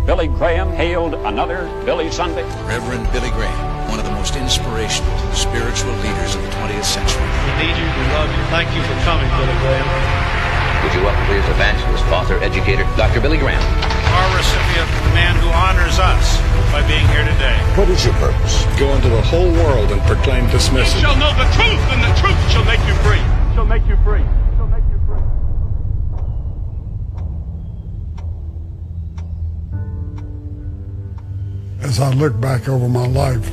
Billy Graham hailed another Billy Sunday. Reverend Billy Graham, one of the most inspirational spiritual leaders of the 20th century. We need you, we love you. Thank you for coming, Billy Graham. Would you welcome please evangelist, author, educator, Dr. Billy Graham. Our recipient, the man who honors us by being here today. What is your purpose? Go into the whole world and proclaim this message. You shall know the truth, and the truth shall make you free. Shall make you free. Shall make you free. As I look back over my life,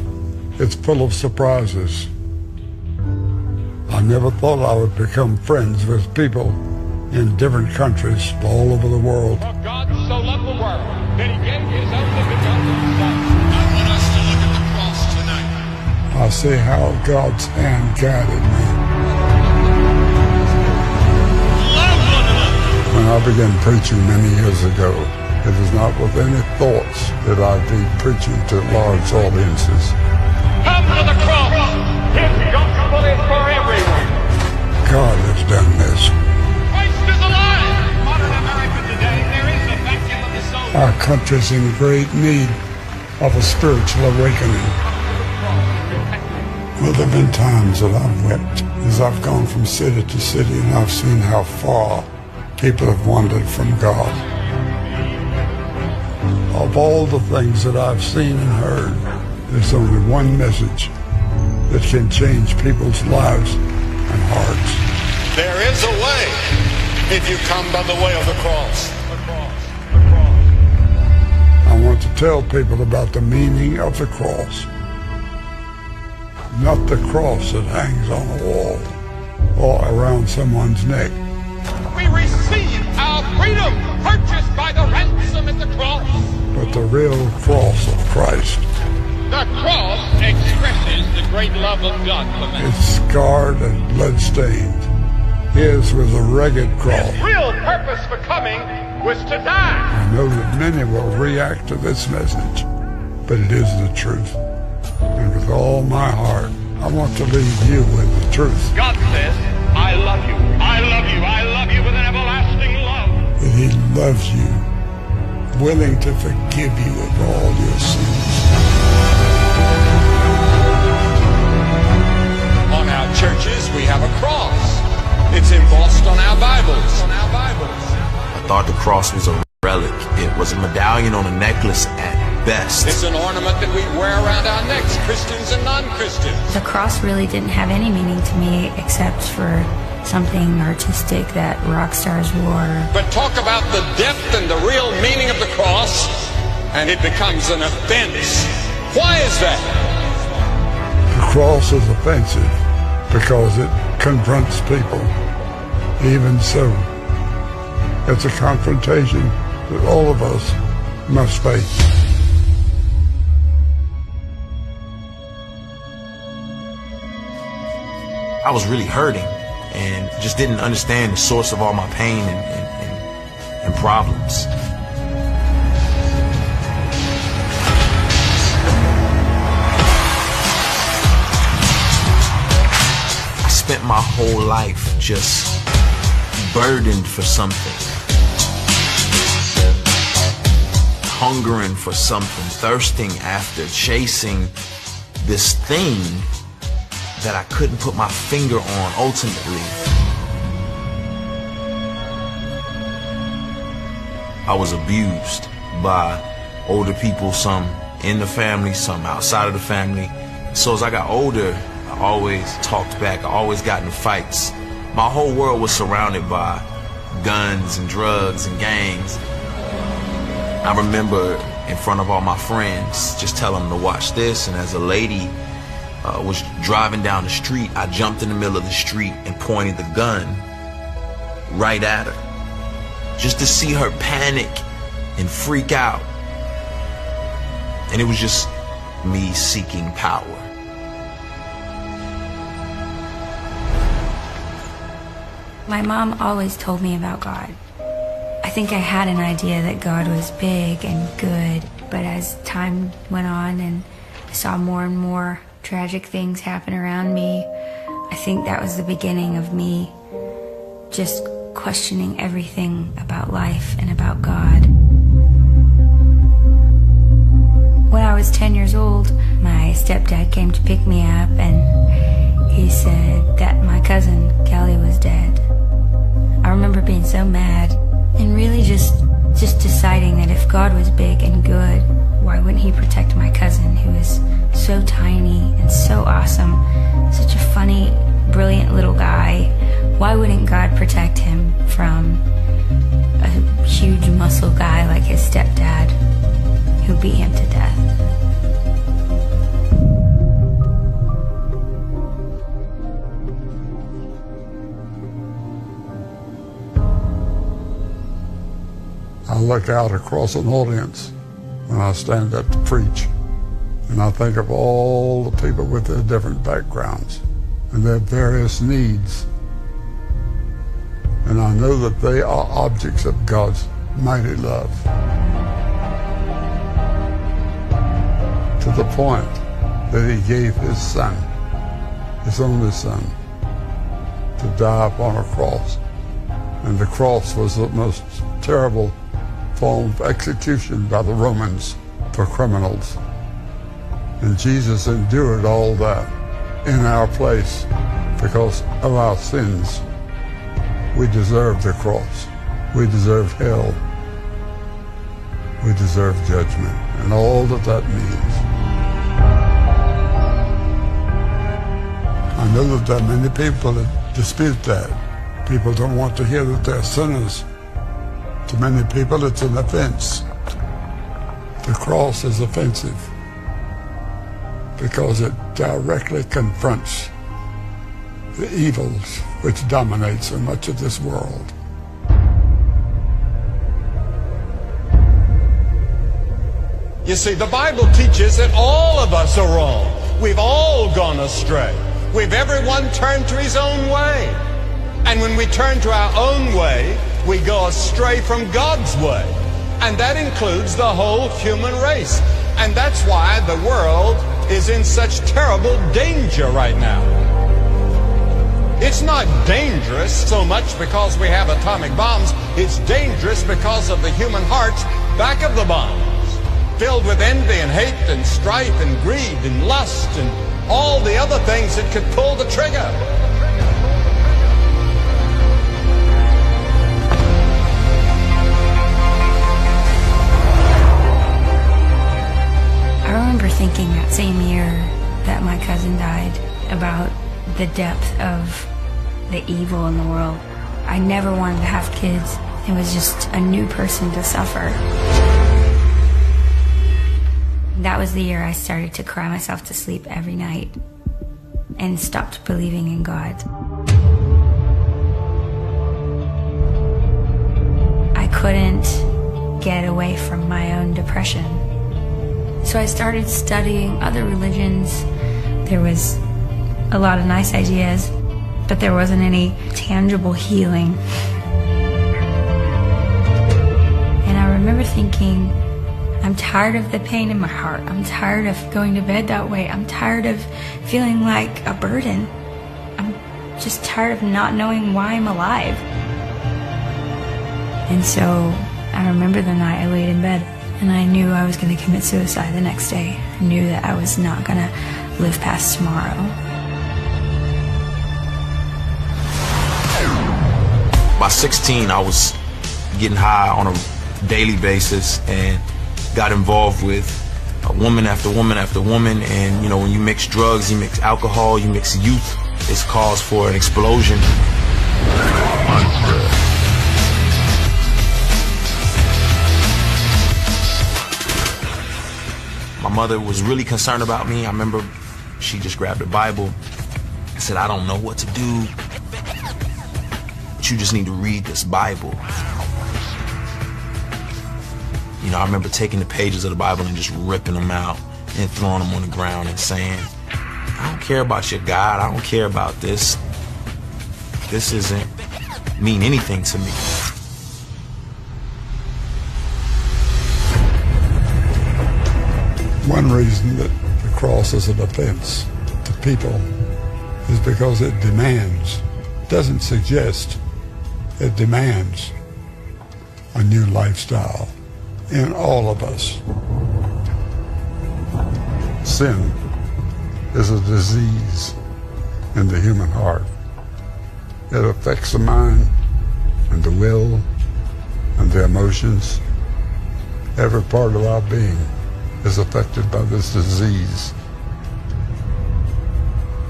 it's full of surprises. I never thought I would become friends with people in different countries all over the world. For God so loved the world that he gave his only begotten Son. I want us to look at the cross tonight. I see how God's hand guided me. Love one another. When I began preaching many years ago, it was not with any thoughts that I'd be preaching to large audiences. Come to the cross. His gospel is for everyone. God has done this. Christ is alive. Modern America today, there is a vacuum of the soul. Our country's in great need of a spiritual awakening. Well, there have been times that I've wept as I've gone from city to city and I've seen how far people have wandered from God. Of all the things that I've seen and heard, there's only one message that can change people's lives and hearts. There is a way if you come by the way of the cross. I want to tell people about the meaning of the cross. Not the cross that hangs on a wall or around someone's neck. We receive our freedom purchased by the ransom at the cross. But the real cross of Christ. The cross expresses the great love of God for man. It's scarred and bloodstained. His was a rugged cross. His real purpose for coming was to die. I know that many will react to this message, but it is the truth. And with all my heart, I want to leave you with the truth. God says, I love you. I love you. I love you with an everlasting love. That he loves you, willing to forgive you of all your sins. On our churches, we have a cross. It's embossed on our Bibles. I thought the cross was a relic. It was a medallion on a necklace at best. It's an ornament that we wear around our necks, Christians and non-Christians. The cross really didn't have any meaning to me except for something artistic that rock stars wore. But talk about the depth and the real meaning of the cross, and it becomes an offense. Why is that? The cross is offensive because it confronts people. Even so, it's a confrontation that all of us must face. I was really hurting and just didn't understand the source of all my pain and problems. I spent my whole life just burdened for something, hungering for something, thirsting after, chasing this thing that I couldn't put my finger on ultimately. I was abused by older people, some in the family, some outside of the family. So as I got older, I always talked back, I always got in fights. My whole world was surrounded by guns and drugs and gangs. I remember in front of all my friends, just telling them to watch this, and as a lady was driving down the street, I jumped in the middle of the street and pointed the gun right at her, just to see her panic and freak out. And it was just me seeking power. My mom always told me about God. I think I had an idea that God was big and good, but as time went on and I saw more and more tragic things happen around me, I think that was the beginning of me just questioning everything about life and about God. was 10 years old, my stepdad came to pick me up, and he said that my cousin Kelly was dead. I remember being so mad and really just deciding that if God was big and good, why wouldn't he protect my cousin who is so tiny and so awesome, such a funny, brilliant little guy? Why wouldn't God protect him from a huge muscle guy like his stepdad who beat him to death? I look out across an audience when I stand up to preach, and I think of all the people with their different backgrounds and their various needs. And I know that they are objects of God's mighty love. To the point that he gave his son, his only son, to die upon a cross. And the cross was the most terrible form of execution by the Romans for criminals. And Jesus endured all that in our place because of our sins. We deserve the cross. We deserve hell. We deserve judgment and all that that means. I know that there are many people that dispute that. People don't want to hear that they're sinners. To many people, it's an offense. The cross is offensive because it directly confronts the evils which dominate so much of this world. You see, the Bible teaches that all of us are wrong. We've all gone astray. We've everyone turned to his own way. And when we turn to our own way, we go astray from God's way. And that includes the whole human race. And that's why the world is in such terrible danger right now. It's not dangerous so much because we have atomic bombs. It's dangerous because of the human hearts back of the bombs, filled with envy and hate and strife and greed and lust and all the other things that could pull the trigger. I remember thinking that same year that my cousin died about the depth of the evil in the world. I never wanted to have kids. It was just a new person to suffer. That was the year I started to cry myself to sleep every night and stopped believing in God. I couldn't get away from my own depression. So I started studying other religions. There was a lot of nice ideas, but there wasn't any tangible healing. And I remember thinking, I'm tired of the pain in my heart. I'm tired of going to bed that way. I'm tired of feeling like a burden. I'm just tired of not knowing why I'm alive. And so I remember the night I laid in bed and I knew I was going to commit suicide the next day. I knew that I was not going to live past tomorrow. By 16, I was getting high on a daily basis and got involved with woman after woman after woman. And you know, when you mix drugs, you mix alcohol, you mix youth, it's cause for an explosion. My mother was really concerned about me. I remember she just grabbed a Bible and said, I don't know what to do, but you just need to read this Bible. You know, I remember taking the pages of the Bible and just ripping them out and throwing them on the ground and saying, I don't care about your God. I don't care about this. This doesn't mean anything to me. One reason that the cross is an offense to people is because it demands, doesn't suggest, it demands a new lifestyle in all of us. Sin is a disease in the human heart. It affects the mind and the will and the emotions. Every part of our being is affected by this disease.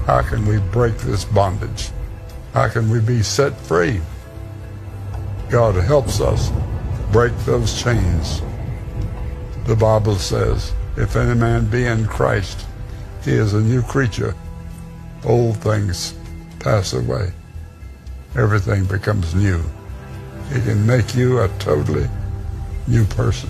How can we break this bondage? How can we be set free? God helps us break those chains. The Bible says, if any man be in Christ, he is a new creature. Old things pass away. Everything becomes new. He can make you a totally new person.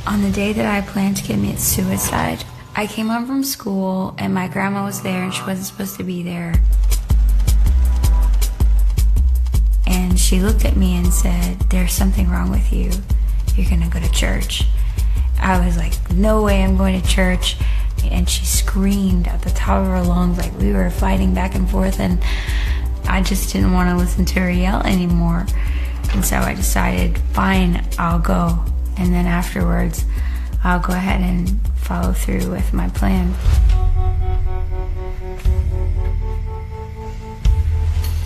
On the day that I planned to commit suicide, I came home from school and my grandma was there and she wasn't supposed to be there. And she looked at me and said, "There's something wrong with you. You're gonna go to church." I was like, "No way I'm going to church." And she screamed at the top of her lungs, like we were fighting back and forth, and I just didn't want to listen to her yell anymore. And so I decided, fine, I'll go. And then afterwards, I'll go ahead and follow through with my plan.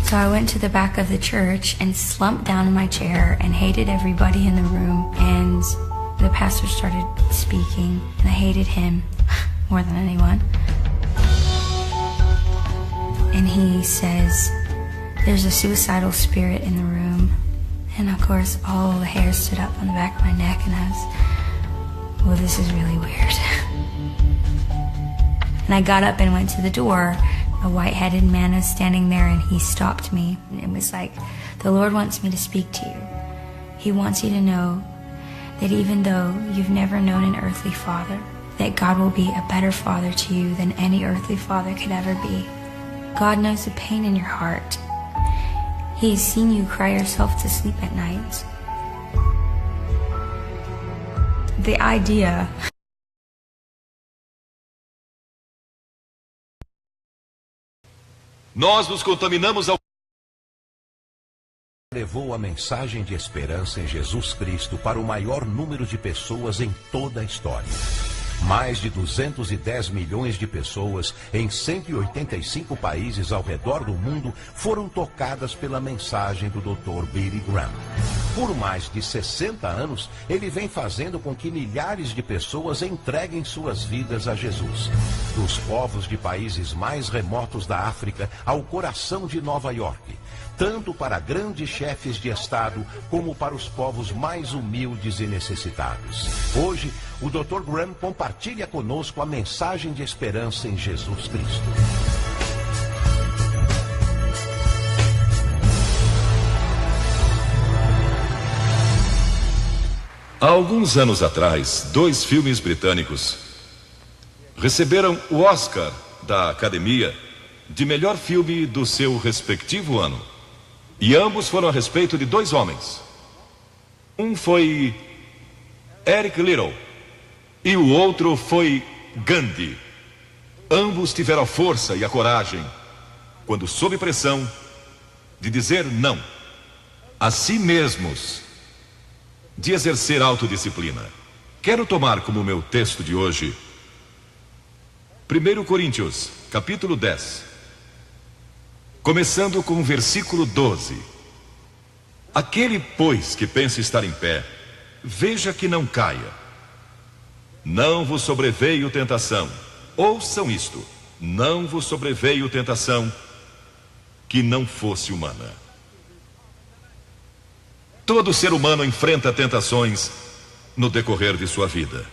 So I went to the back of the church and slumped down in my chair and hated everybody in the room. And the pastor started speaking, and I hated him more than anyone. And he says, "There's a suicidal spirit in the room." And of course, all the hair stood up on the back of my neck, and I was, well, this is really weird. And I got up and went to the door. A white-headed man was standing there, and he stopped me. And it was like, "The Lord wants me to speak to you. He wants you to know that even though you've never known an earthly father, that God will be a better father to you than any earthly father could ever be. God knows the pain in your heart. He has seen you cry yourself to sleep at night." The idea Nós nos contaminamos ao levou a mensagem de esperança em Jesus Cristo para o maior número de pessoas em toda a história. Mais de 210 milhões de pessoas em 185 países ao redor do mundo foram tocadas pela mensagem do Dr. Billy Graham. Por mais de 60 anos, ele vem fazendo com que milhares de pessoas entreguem suas vidas a Jesus. Dos povos de países mais remotos da África ao coração de Nova York. Tanto para grandes chefes de Estado, como para os povos mais humildes e necessitados. Hoje, o Dr. Graham compartilha conosco a mensagem de esperança em Jesus Cristo. Há alguns anos atrás, 2 filmes britânicos receberam o Oscar da Academia de melhor filme do seu respectivo ano. E ambos foram a respeito de 2 homens. Um foi Eric Liddell e o outro foi Gandhi. Ambos tiveram a força e a coragem, quando sob pressão, de dizer não a si mesmos, de exercer autodisciplina. Quero tomar como meu texto de hoje 1 Coríntios, capítulo 10. Começando com o versículo 12. Aquele, pois, que pensa estar em pé, veja que não caia. Não vos sobreveio tentação. Ouçam isto. Não vos sobreveio tentação que não fosse humana. Todo ser humano enfrenta tentações no decorrer de sua vida.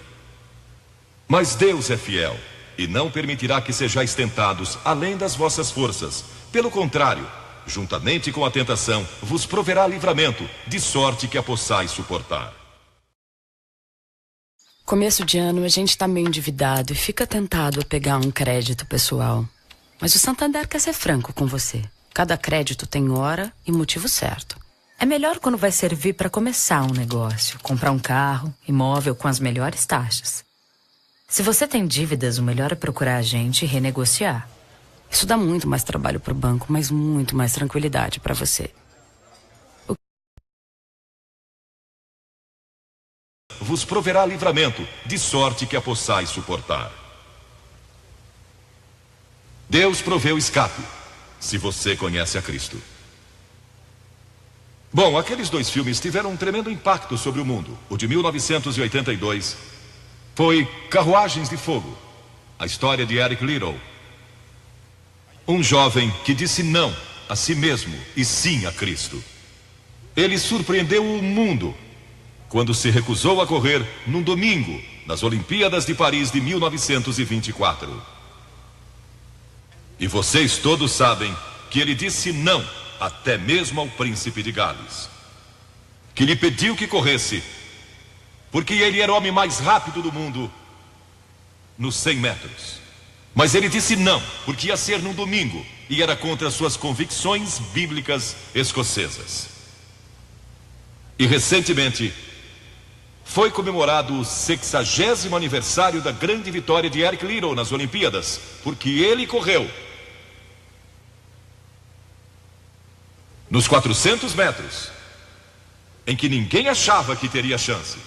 Mas Deus é fiel e não permitirá que sejais tentados além das vossas forças. Pelo contrário, juntamente com a tentação, vos proverá livramento, de sorte que a possais suportar. Começo de ano, a gente tá meio endividado e fica tentado a pegar um crédito pessoal. Mas o Santander quer ser franco com você. Cada crédito tem hora e motivo certo. É melhor quando vai servir para começar um negócio, comprar um carro, imóvel com as melhores taxas. Se você tem dívidas, o melhor é procurar a gente e renegociar. Isso dá muito mais trabalho para o banco, mas muito mais tranquilidade para você. vos proverá livramento, de sorte que a possais suportar. Deus proveu escape, se você conhece a Cristo. Bom, aqueles dois filmes tiveram um tremendo impacto sobre o mundo. O de 1982 foi Carruagens de Fogo, a história de Eric Liddell. Um jovem que disse não a si mesmo e sim a Cristo. Ele surpreendeu o mundo quando se recusou a correr num domingo nas Olimpíadas de Paris de 1924. E vocês todos sabem que ele disse não até mesmo ao príncipe de Gales, que lhe pediu que corresse, porque ele era o homem mais rápido do mundo nos 100 metros. Mas ele disse não, porque ia ser num domingo e era contra suas convicções bíblicas escocesas. E recentemente foi comemorado o 60º aniversário da grande vitória de Eric Liddell nas Olimpíadas, porque ele correu nos 400 metros, em que ninguém achava que teria chance,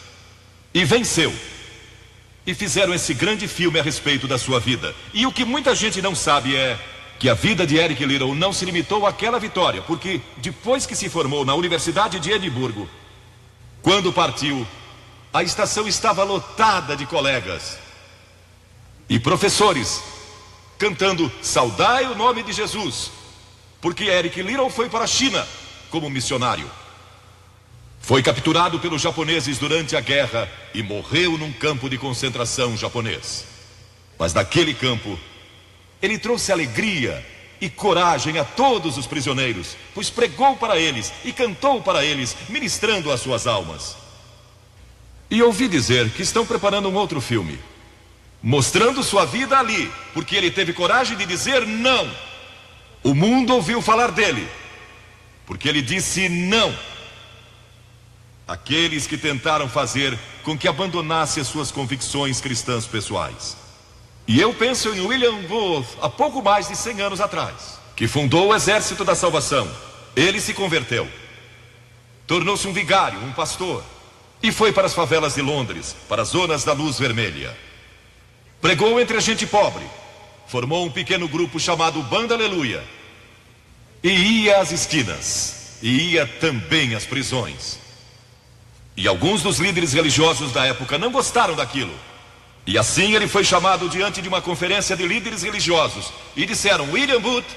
e venceu. E fizeram esse grande filme a respeito da sua vida. E o que muita gente não sabe é que a vida de Eric Liddell não se limitou àquela vitória, porque depois que se formou na Universidade de Edimburgo, quando partiu, a estação estava lotada de colegas e professores cantando "Saudai o nome de Jesus", porque Eric Liddell foi para a China como missionário. Foi capturado pelos japoneses durante a guerra e morreu num campo de concentração japonês. Mas naquele campo, ele trouxe alegria e coragem a todos os prisioneiros, pois pregou para eles e cantou para eles, ministrando as suas almas. E ouvi dizer que estão preparando um outro filme, mostrando sua vida ali, porque ele teve coragem de dizer não. O mundo ouviu falar dele, porque ele disse não àqueles que tentaram fazer com que abandonasse as suas convicções cristãs pessoais. E eu penso em William Booth, há pouco mais de 100 anos atrás, que fundou o Exército da Salvação. Ele se converteu, tornou-se um vigário, um pastor, e foi para as favelas de Londres, para as zonas da luz vermelha. Pregou entre a gente pobre, formou um pequeno grupo chamado Banda Aleluia, e ia às esquinas, e ia também às prisões. E alguns dos líderes religiosos da época não gostaram daquilo. E assim ele foi chamado diante de uma conferência de líderes religiosos, e disseram: William Booth,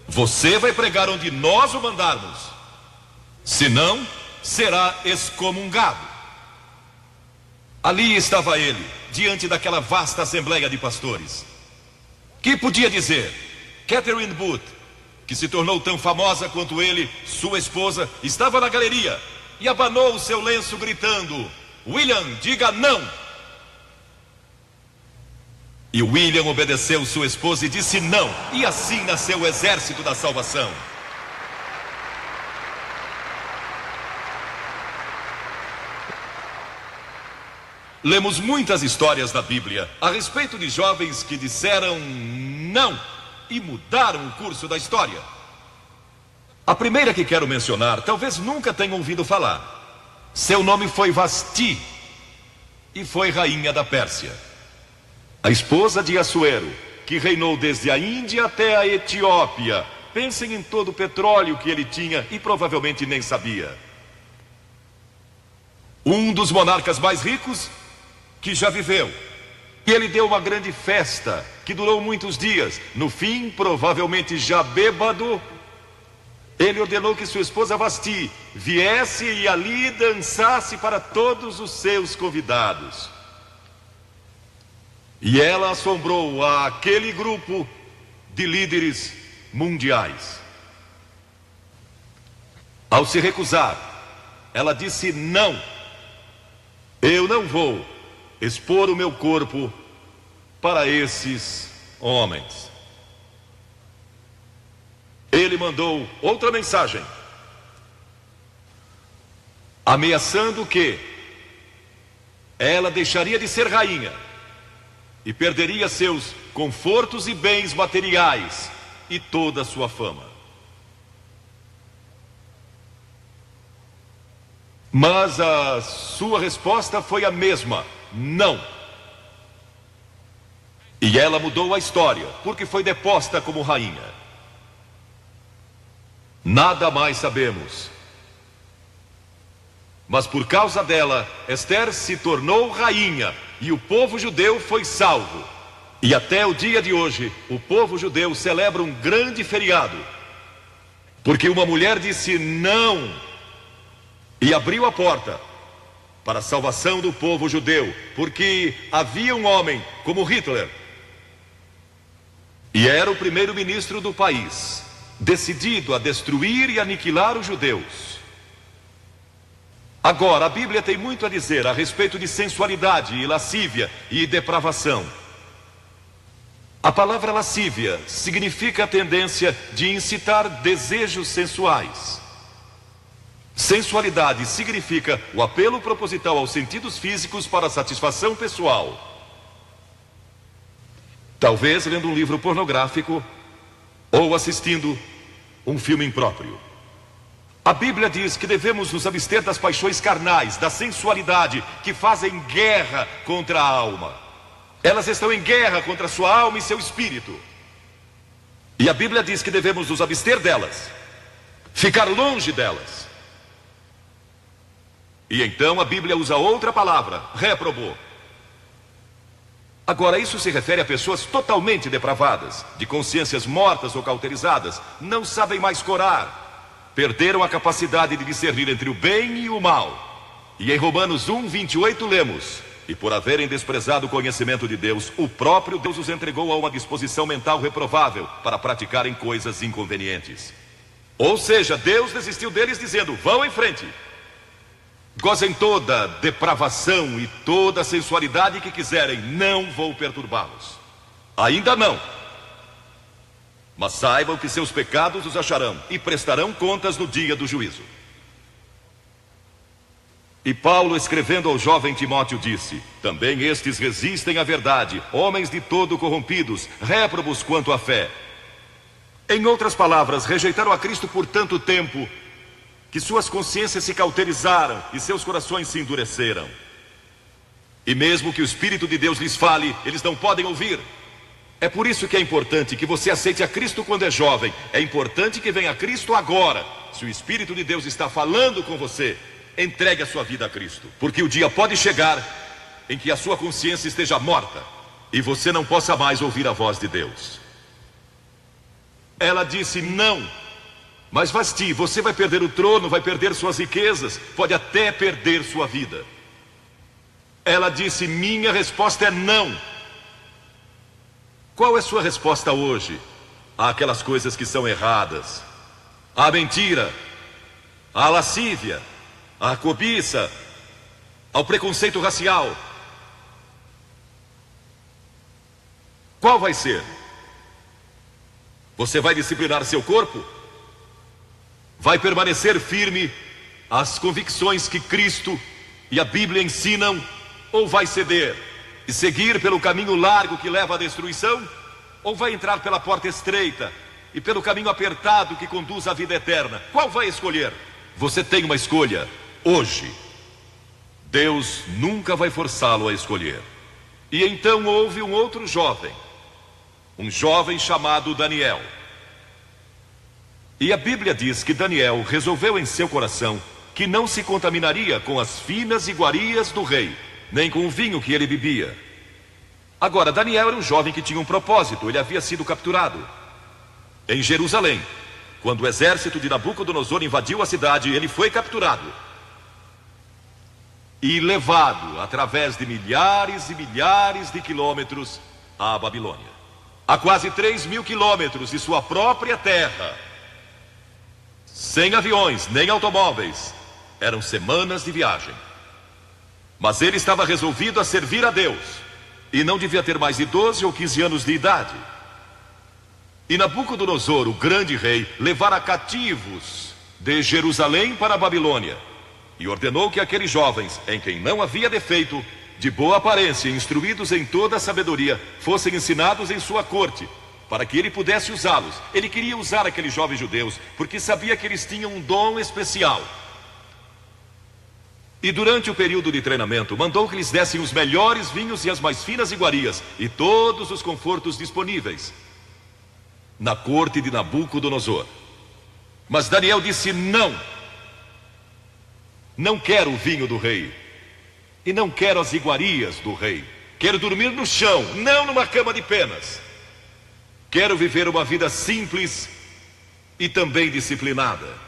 você vai pregar onde nós o mandarmos, senão será excomungado. Ali estava ele, diante daquela vasta assembleia de pastores. Que podia dizer? Catherine Booth, que se tornou tão famosa quanto ele, sua esposa, estava na galeria e abanou o seu lenço gritando: William, diga não! E William obedeceu sua esposa e disse não, e assim nasceu o Exército da Salvação. Lemos muitas histórias da Bíblia a respeito de jovens que disseram não e mudaram o curso da história. A primeira que quero mencionar, talvez nunca tenham ouvido falar. Seu nome foi Vasti e foi rainha da Pérsia. A esposa de Assuero, que reinou desde a Índia até a Etiópia. Pensem em todo o petróleo que ele tinha e provavelmente nem sabia. Um dos monarcas mais ricos que já viveu. E ele deu uma grande festa que durou muitos dias. No fim, provavelmente já bêbado, ele ordenou que sua esposa Vasti viesse e ali dançasse para todos os seus convidados. E ela assombrou aquele grupo de líderes mundiais. Ao se recusar, ela disse não. Eu não vou expor o meu corpo para esses homens. Ele mandou outra mensagem, ameaçando que ela deixaria de ser rainha e perderia seus confortos e bens materiais e toda a sua fama. Mas a sua resposta foi a mesma: não. E ela mudou a história, porque foi deposta como rainha. Nada mais sabemos. Mas por causa dela, Esther se tornou rainha e o povo judeu foi salvo. E até o dia de hoje, o povo judeu celebra um grande feriado, porque uma mulher disse não e abriu a porta para a salvação do povo judeu, porque havia um homem como Hitler, e era o primeiro-ministro do país, decidido a destruir e aniquilar os judeus. Agora, a Bíblia tem muito a dizer a respeito de sensualidade e lascívia e depravação. A palavra lascívia significa a tendência de incitar desejos sensuais. Sensualidade significa o apelo proposital aos sentidos físicos para satisfação pessoal. Talvez lendo um livro pornográfico ou assistindo um filme impróprio. A Bíblia diz que devemos nos abster das paixões carnais, da sensualidade, que fazem guerra contra a alma. Elas estão em guerra contra a sua alma e seu espírito. E a Bíblia diz que devemos nos abster delas, ficar longe delas. E então a Bíblia usa outra palavra, réprobo. Agora, isso se refere a pessoas totalmente depravadas, de consciências mortas ou cauterizadas, não sabem mais corar. Perderam a capacidade de discernir entre o bem e o mal. E em Romanos 1:28 lemos: e por haverem desprezado o conhecimento de Deus, o próprio Deus os entregou a uma disposição mental reprovável para praticarem coisas inconvenientes. Ou seja, Deus desistiu deles dizendo: vão em frente, gozem toda depravação e toda sensualidade que quiserem, não vou perturbá-los. Ainda não. Mas saibam que seus pecados os acharão e prestarão contas no dia do juízo. E Paulo, escrevendo ao jovem Timóteo, disse: também estes resistem à verdade, homens de todo corrompidos, réprobos quanto à fé. Em outras palavras, rejeitaram a Cristo por tanto tempo que suas consciências se cauterizaram e seus corações se endureceram. E mesmo que o Espírito de Deus lhes fale, eles não podem ouvir. É por isso que é importante que você aceite a Cristo quando é jovem. É importante que venha a Cristo agora. Se o Espírito de Deus está falando com você, entregue a sua vida a Cristo, porque o dia pode chegar em que a sua consciência esteja morta e você não possa mais ouvir a voz de Deus. Ela disse não. Mas Vasti, você vai perder o trono, vai perder suas riquezas, pode até perder sua vida. Ela disse: minha resposta é não. Qual é sua resposta hoje àquelas coisas que são erradas? À mentira, à lascívia, à cobiça, ao preconceito racial? Qual vai ser? Você vai disciplinar seu corpo? Vai permanecer firme às convicções que Cristo e a Bíblia ensinam? Ou vai ceder e seguir pelo caminho largo que leva à destruição? Ou vai entrar pela porta estreita e pelo caminho apertado que conduz à vida eterna? Qual vai escolher? Você tem uma escolha hoje. Deus nunca vai forçá-lo a escolher. E então houve um outro jovem, um jovem chamado Daniel. E a Bíblia diz que Daniel resolveu em seu coração que não se contaminaria com as finas iguarias do rei, nem com o vinho que ele bebia. Agora, Daniel era um jovem que tinha um propósito. Ele havia sido capturado em Jerusalém. Quando o exército de Nabucodonosor invadiu a cidade, ele foi capturado e levado através de milhares e milhares de quilômetros à Babilônia, a quase 3.000 quilômetros de sua própria terra, sem aviões nem automóveis. Eram semanas de viagem. Mas ele estava resolvido a servir a Deus e não devia ter mais de 12 ou 15 anos de idade. E Nabucodonosor, o grande rei, levara cativos de Jerusalém para a Babilônia e ordenou que aqueles jovens, em quem não havia defeito, de boa aparência, instruídos em toda a sabedoria, fossem ensinados em sua corte, para que ele pudesse usá-los. Ele queria usar aqueles jovens judeus porque sabia que eles tinham um dom especial. E durante o período de treinamento, mandou que lhes dessem os melhores vinhos e as mais finas iguarias e todos os confortos disponíveis na corte de Nabucodonosor. Mas Daniel disse: não quero o vinho do rei, e não quero as iguarias do rei. Quero dormir no chão, não numa cama de penas. Quero viver uma vida simples e também disciplinada.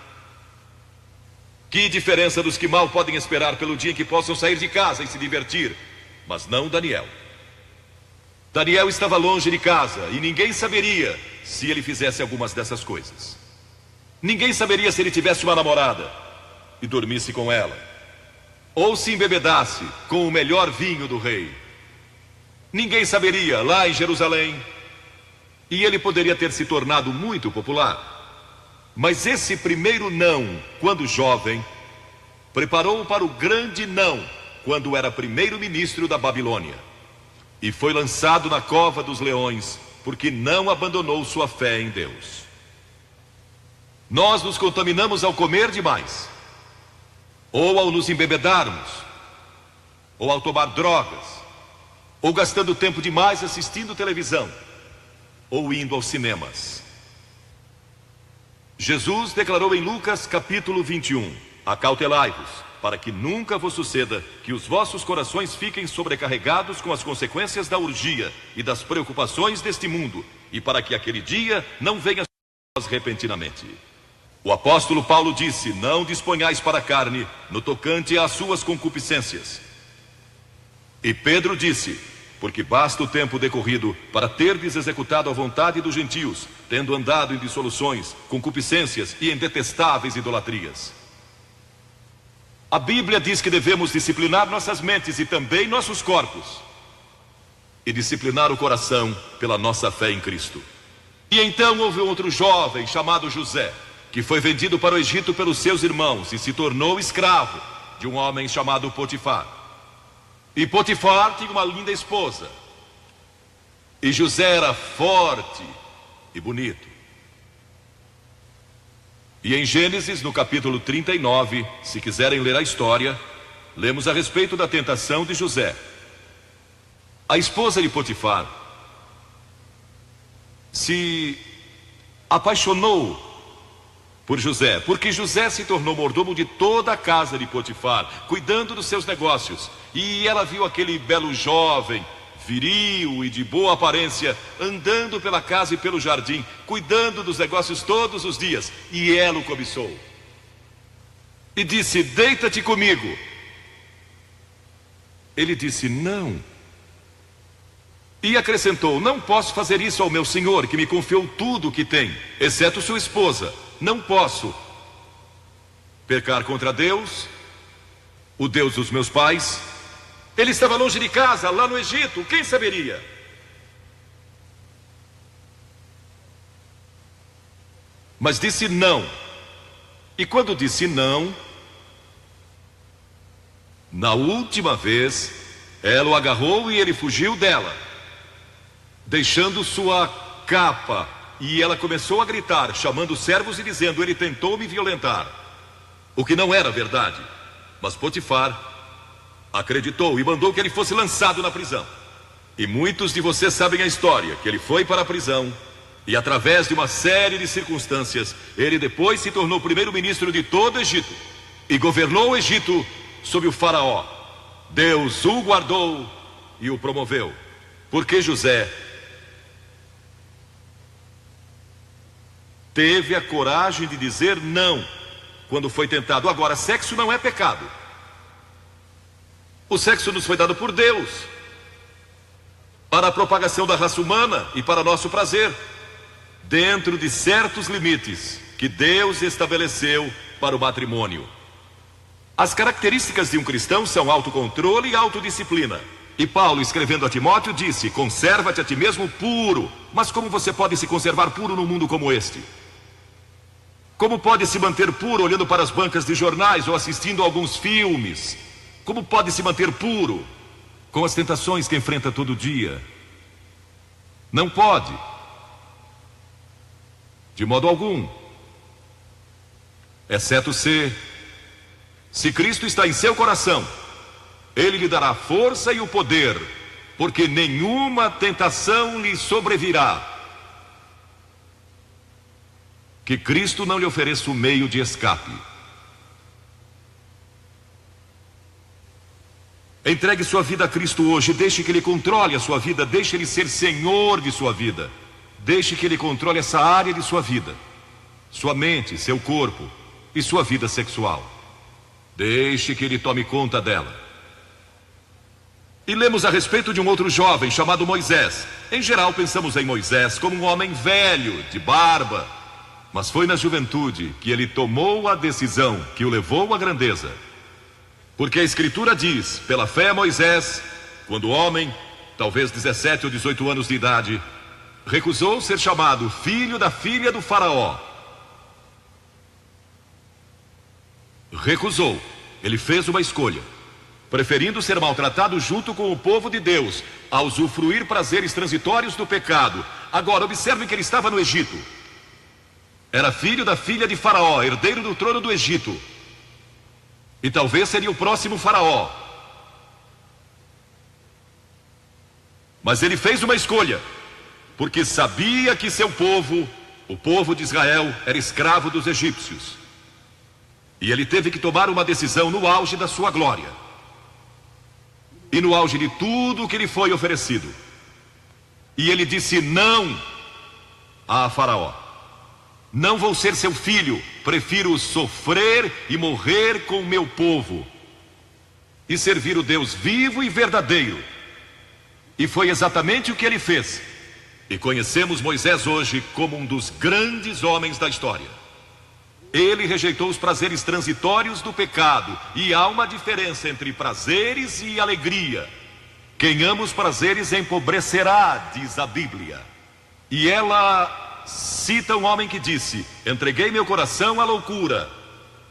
Que diferença dos que mal podem esperar pelo dia em que possam sair de casa e se divertir. Mas não Daniel. Daniel estava longe de casa e ninguém saberia se ele fizesse algumas dessas coisas. Ninguém saberia se ele tivesse uma namorada e dormisse com ela, ou se embebedasse com o melhor vinho do rei. Ninguém saberia lá em Jerusalém, e ele poderia ter se tornado muito popular. Mas esse primeiro não, quando jovem, preparou-o para o grande não, quando era primeiro-ministro da Babilônia. E foi lançado na cova dos leões, porque não abandonou sua fé em Deus. Nós nos contaminamos ao comer demais, ou ao nos embebedarmos, ou ao tomar drogas, ou gastando tempo demais assistindo televisão, ou indo aos cinemas. Jesus declarou em Lucas capítulo 21: acautelai-vos, para que nunca vos suceda que os vossos corações fiquem sobrecarregados com as consequências da orgia e das preocupações deste mundo, e para que aquele dia não venha sobre vós repentinamente. O apóstolo Paulo disse: não disponhais para a carne no tocante às suas concupiscências. E Pedro disse: porque basta o tempo decorrido para terdes executado a vontade dos gentios, tendo andado em dissoluções, concupiscências e em detestáveis idolatrias. A Bíblia diz que devemos disciplinar nossas mentes e também nossos corpos, e disciplinar o coração pela nossa fé em Cristo. E então houve outro jovem chamado José, que foi vendido para o Egito pelos seus irmãos e se tornou escravo de um homem chamado Potifar. E Potifar tinha uma linda esposa, e José era forte e bonito. E em Gênesis, no capítulo 39, se quiserem ler a história, lemos a respeito da tentação de José. A esposa de Potifar se apaixonou por José, porque José se tornou mordomo de toda a casa de Potifar, cuidando dos seus negócios. E ela viu aquele belo jovem, viril e de boa aparência, andando pela casa e pelo jardim, cuidando dos negócios todos os dias. E ela o cobiçou. E disse: deita-te comigo. Ele disse: não. E acrescentou: não posso fazer isso ao meu senhor, que me confiou tudo o que tem, exceto sua esposa. Não posso pecar contra Deus, o Deus dos meus pais. Ele estava longe de casa, lá no Egito, quem saberia? Mas disse não. E quando disse não, na última vez, ela o agarrou e ele fugiu dela, deixando sua capa. E ela começou a gritar, chamando os servos e dizendo: ele tentou me violentar. O que não era verdade. Mas Potifar acreditou e mandou que ele fosse lançado na prisão. E muitos de vocês sabem a história, que ele foi para a prisão, e através de uma série de circunstâncias, ele depois se tornou primeiro-ministro de todo o Egito, e governou o Egito sob o faraó. Deus o guardou e o promoveu, porque José teve a coragem de dizer não quando foi tentado. Agora, sexo não é pecado. O sexo nos foi dado por Deus para a propagação da raça humana e para nosso prazer, dentro de certos limites que Deus estabeleceu para o matrimônio. As características de um cristão são autocontrole e autodisciplina. E Paulo, escrevendo a Timóteo, disse: conserva-te a ti mesmo puro. Mas como você pode se conservar puro num mundo como este? Como pode se manter puro olhando para as bancas de jornais ou assistindo a alguns filmes? Como pode se manter puro com as tentações que enfrenta todo dia? Não pode, de modo algum, exceto se Se Cristo está em seu coração, Ele lhe dará força e o poder, porque nenhuma tentação lhe sobrevirá que Cristo não lhe ofereça o meio de escape. Entregue sua vida a Cristo hoje, deixe que Ele controle a sua vida, deixe Ele ser Senhor de sua vida, deixe que Ele controle essa área de sua vida, sua mente, seu corpo e sua vida sexual. Deixe que Ele tome conta dela. E lemos a respeito de um outro jovem chamado Moisés. Em geral pensamos em Moisés como um homem velho, de barba, mas foi na juventude que ele tomou a decisão que o levou à grandeza. Porque a Escritura diz, pela fé Moisés, quando homem, talvez 17 ou 18 anos de idade, recusou ser chamado filho da filha do faraó. Recusou. Ele fez uma escolha, preferindo ser maltratado junto com o povo de Deus, a usufruir prazeres transitórios do pecado. Agora, observe que ele estava no Egito. Era filho da filha de Faraó, herdeiro do trono do Egito. E talvez seria o próximo Faraó. Mas ele fez uma escolha, porque sabia que seu povo, o povo de Israel, era escravo dos egípcios. E ele teve que tomar uma decisão no auge da sua glória. E no auge de tudo o que lhe foi oferecido. E ele disse não a Faraó. Não vou ser seu filho, prefiro sofrer e morrer com o meu povo e servir o Deus vivo e verdadeiro. E foi exatamente o que ele fez. E conhecemos Moisés hoje como um dos grandes homens da história. Ele rejeitou os prazeres transitórios do pecado. E há uma diferença entre prazeres e alegria. Quem ama os prazeres empobrecerá, diz a Bíblia. E ela cita um homem que disse: entreguei meu coração à loucura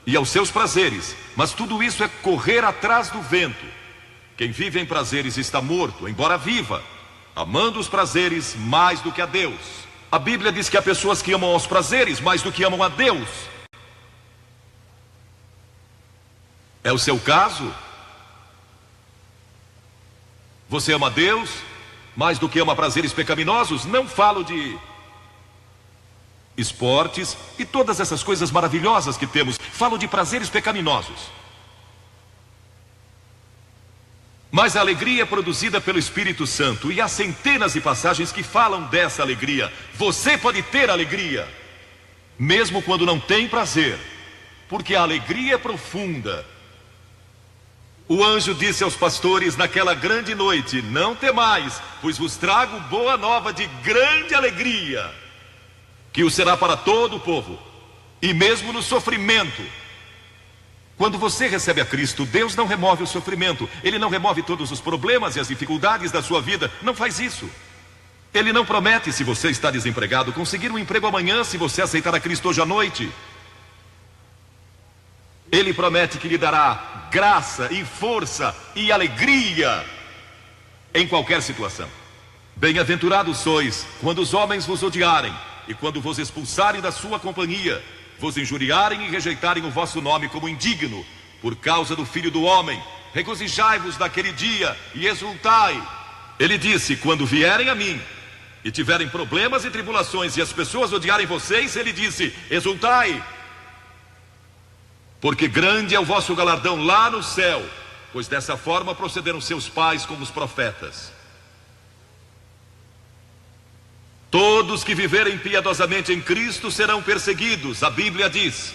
e aos seus prazeres, mas tudo isso é correr atrás do vento. Quem vive em prazeres está morto, embora viva, amando os prazeres mais do que a Deus. A Bíblia diz que há pessoas que amam aos prazeres mais do que amam a Deus. É o seu caso? Você ama a Deus mais do que ama prazeres pecaminosos? Não falo de esportes e todas essas coisas maravilhosas que temos. Falo de prazeres pecaminosos. Mas a alegria é produzida pelo Espírito Santo. E há centenas de passagens que falam dessa alegria. Você pode ter alegria mesmo quando não tem prazer, porque a alegria é profunda. O anjo disse aos pastores naquela grande noite: não temais, pois vos trago boa nova de grande alegria, que o será para todo o povo. E mesmo no sofrimento, quando você recebe a Cristo, Deus não remove o sofrimento. Ele não remove todos os problemas e as dificuldades da sua vida. Não faz isso. Ele não promete, se você está desempregado, conseguir um emprego amanhã se você aceitar a Cristo hoje à noite. Ele promete que lhe dará graça e força e alegria em qualquer situação. Bem-aventurados sois quando os homens vos odiarem e quando vos expulsarem da sua companhia, vos injuriarem e rejeitarem o vosso nome como indigno, por causa do Filho do Homem. Regozijai-vos naquele dia e exultai. Ele disse: quando vierem a mim e tiverem problemas e tribulações e as pessoas odiarem vocês, ele disse: exultai, porque grande é o vosso galardão lá no céu, pois dessa forma procederam seus pais com os profetas. Todos que viverem piedosamente em Cristo serão perseguidos, a Bíblia diz.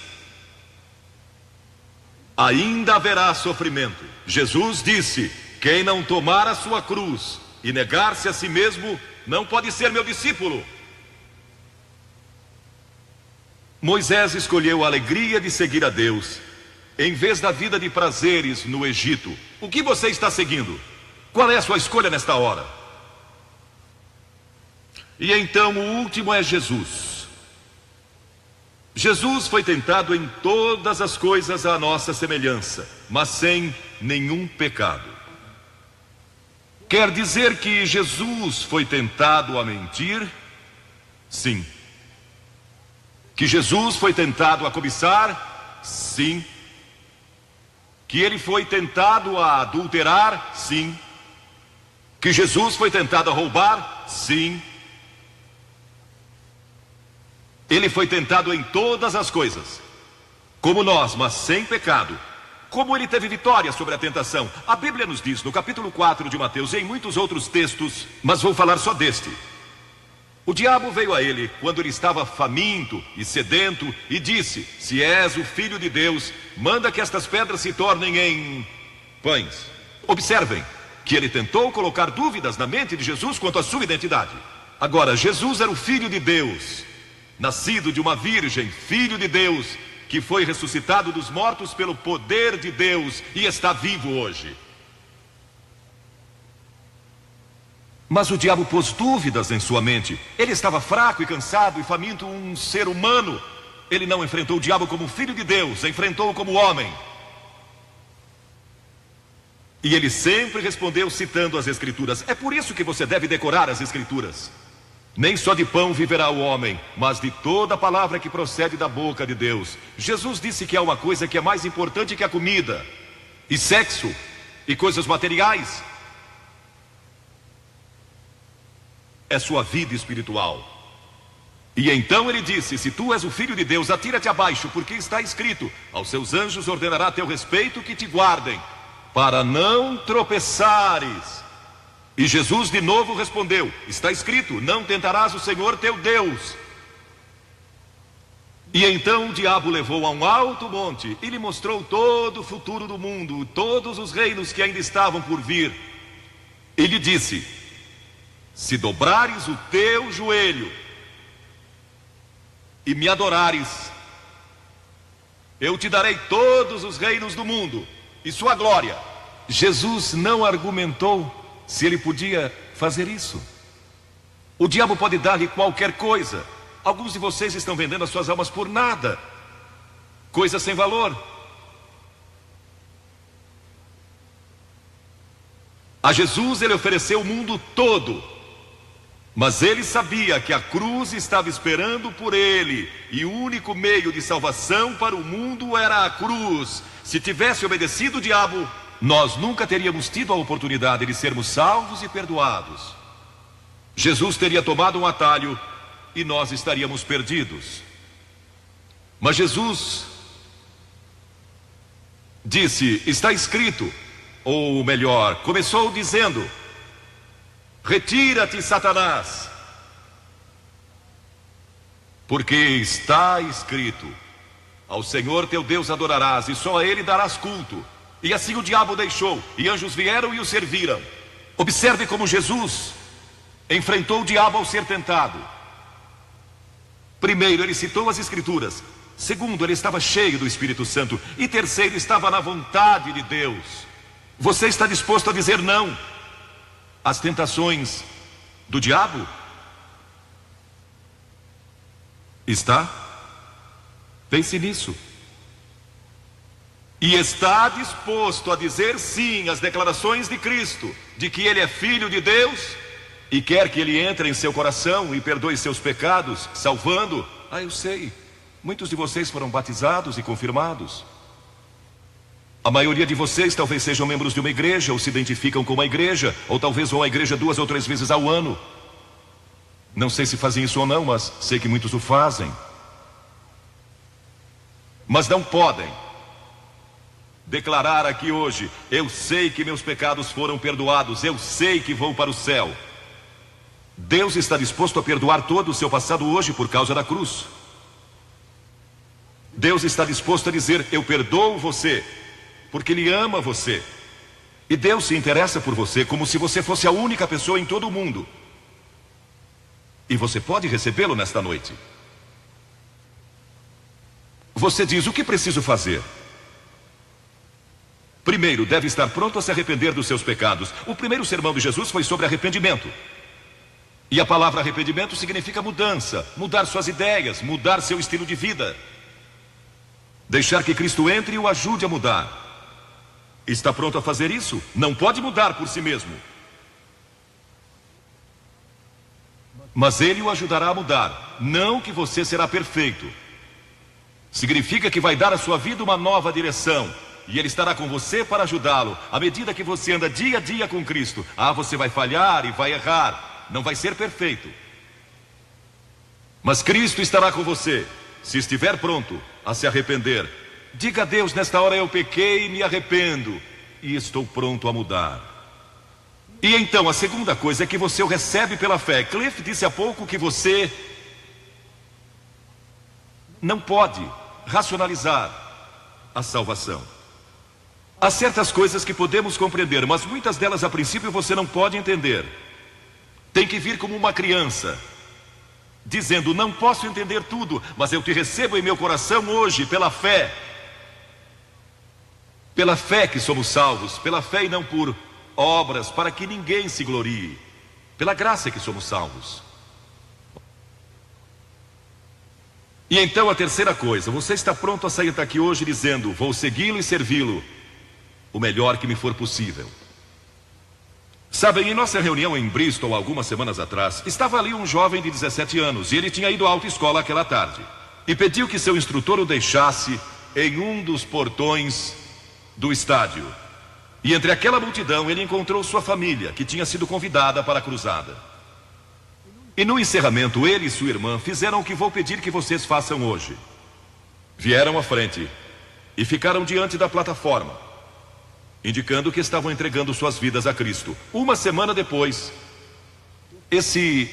Ainda haverá sofrimento. Jesus disse: quem não tomar a sua cruz e negar-se a si mesmo, não pode ser meu discípulo. Moisés escolheu a alegria de seguir a Deus, em vez da vida de prazeres no Egito. O que você está seguindo? Qual é a sua escolha nesta hora? E então o último é Jesus. Jesus foi tentado em todas as coisas à nossa semelhança, mas sem nenhum pecado. Quer dizer que Jesus foi tentado a mentir? Sim. Que Jesus foi tentado a cobiçar? Sim. Que ele foi tentado a adulterar? Sim. Que Jesus foi tentado a roubar? Sim. Ele foi tentado em todas as coisas, como nós, mas sem pecado. Como ele teve vitória sobre a tentação? A Bíblia nos diz no capítulo 4 de Mateus e em muitos outros textos, mas vou falar só deste. O diabo veio a ele quando ele estava faminto e sedento e disse: se és o Filho de Deus, manda que estas pedras se tornem em pães. Observem que ele tentou colocar dúvidas na mente de Jesus quanto à sua identidade. Agora, Jesus era o Filho de Deus, nascido de uma virgem, Filho de Deus, que foi ressuscitado dos mortos pelo poder de Deus e está vivo hoje. Mas o diabo pôs dúvidas em sua mente. Ele estava fraco e cansado e faminto, um ser humano. Ele não enfrentou o diabo como filho de Deus, enfrentou-o como homem. E ele sempre respondeu citando as Escrituras. É por isso que você deve decorar as Escrituras. Nem só de pão viverá o homem, mas de toda palavra que procede da boca de Deus. Jesus disse que há uma coisa que é mais importante que a comida, e sexo, e coisas materiais. É sua vida espiritual. E então ele disse: se tu és o Filho de Deus, atira-te abaixo, porque está escrito: aos seus anjos ordenará a teu respeito que te guardem, para não tropeçares. E Jesus de novo respondeu: está escrito, não tentarás o Senhor teu Deus. E então o diabo levou a um alto monte e lhe mostrou todo o futuro do mundo, todos os reinos que ainda estavam por vir. E lhe disse: se dobrares o teu joelho e me adorares, eu te darei todos os reinos do mundo e sua glória. Jesus não argumentou se ele podia fazer isso. O diabo pode dar-lhe qualquer coisa. Alguns de vocês estão vendendo as suas almas por nada, coisas sem valor. A Jesus ele ofereceu o mundo todo, mas ele sabia que a cruz estava esperando por ele, e o único meio de salvação para o mundo era a cruz. Se tivesse obedecido o diabo, nós nunca teríamos tido a oportunidade de sermos salvos e perdoados. Jesus teria tomado um atalho e nós estaríamos perdidos. Mas Jesus disse: está escrito, ou melhor, começou dizendo: retira-te, Satanás, porque está escrito: ao Senhor teu Deus adorarás e só a ele darás culto. E assim o diabo deixou, e anjos vieram e o serviram. Observe como Jesus enfrentou o diabo ao ser tentado. Primeiro, ele citou as Escrituras. Segundo, ele estava cheio do Espírito Santo. E terceiro, estava na vontade de Deus. Você está disposto a dizer não às tentações do diabo? Está? Pense nisso. E está disposto a dizer sim às declarações de Cristo, de que Ele é Filho de Deus, e quer que Ele entre em seu coração e perdoe seus pecados, salvando? Eu sei, muitos de vocês foram batizados e confirmados. A maioria de vocês talvez sejam membros de uma igreja, ou se identificam com uma igreja, ou talvez vão à igreja 2 ou 3 vezes ao ano. Não sei se fazem isso ou não, mas sei que muitos o fazem. Mas não podem declarar aqui hoje: eu sei que meus pecados foram perdoados, eu sei que vou para o céu. Deus está disposto a perdoar todo o seu passado hoje por causa da cruz. Deus está disposto a dizer: eu perdoo você, porque Ele ama você. E Deus se interessa por você como se você fosse a única pessoa em todo o mundo. E você pode recebê-lo nesta noite. Você diz: o que preciso fazer? Primeiro, deve estar pronto a se arrepender dos seus pecados. O primeiro sermão de Jesus foi sobre arrependimento. E a palavra arrependimento significa mudança, mudar suas ideias, mudar seu estilo de vida. Deixar que Cristo entre e o ajude a mudar. Está pronto a fazer isso? Não pode mudar por si mesmo, mas Ele o ajudará a mudar. Não que você será perfeito. Significa que vai dar à sua vida uma nova direção. E Ele estará com você para ajudá-lo. À medida que você anda dia a dia com Cristo, você vai falhar e vai errar. Não vai ser perfeito. Mas Cristo estará com você. Se estiver pronto a se arrepender, diga a Deus: nesta hora eu pequei e me arrependo, e estou pronto a mudar. E então a segunda coisa é que você o recebe pela fé. Cliff disse há pouco que você não pode racionalizar a salvação. Há certas coisas que podemos compreender, mas muitas delas a princípio você não pode entender. Tem que vir como uma criança, dizendo: não posso entender tudo, mas eu te recebo em meu coração hoje pela fé. Pela fé que somos salvos, pela fé e não por obras, para que ninguém se glorie. Pela graça que somos salvos. E então a terceira coisa: você está pronto a sair daqui hoje dizendo: vou segui-lo e servi-lo o melhor que me for possível. Sabem, em nossa reunião em Bristol, algumas semanas atrás, estava ali um jovem de 17 anos, e ele tinha ido à autoescola aquela tarde, e pediu que seu instrutor o deixasse em um dos portões do estádio. E entre aquela multidão ele encontrou sua família, que tinha sido convidada para a cruzada. E no encerramento, ele e sua irmã fizeram o que vou pedir que vocês façam hoje. Vieram à frente e ficaram diante da plataforma, indicando que estavam entregando suas vidas a Cristo. Uma semana depois, esse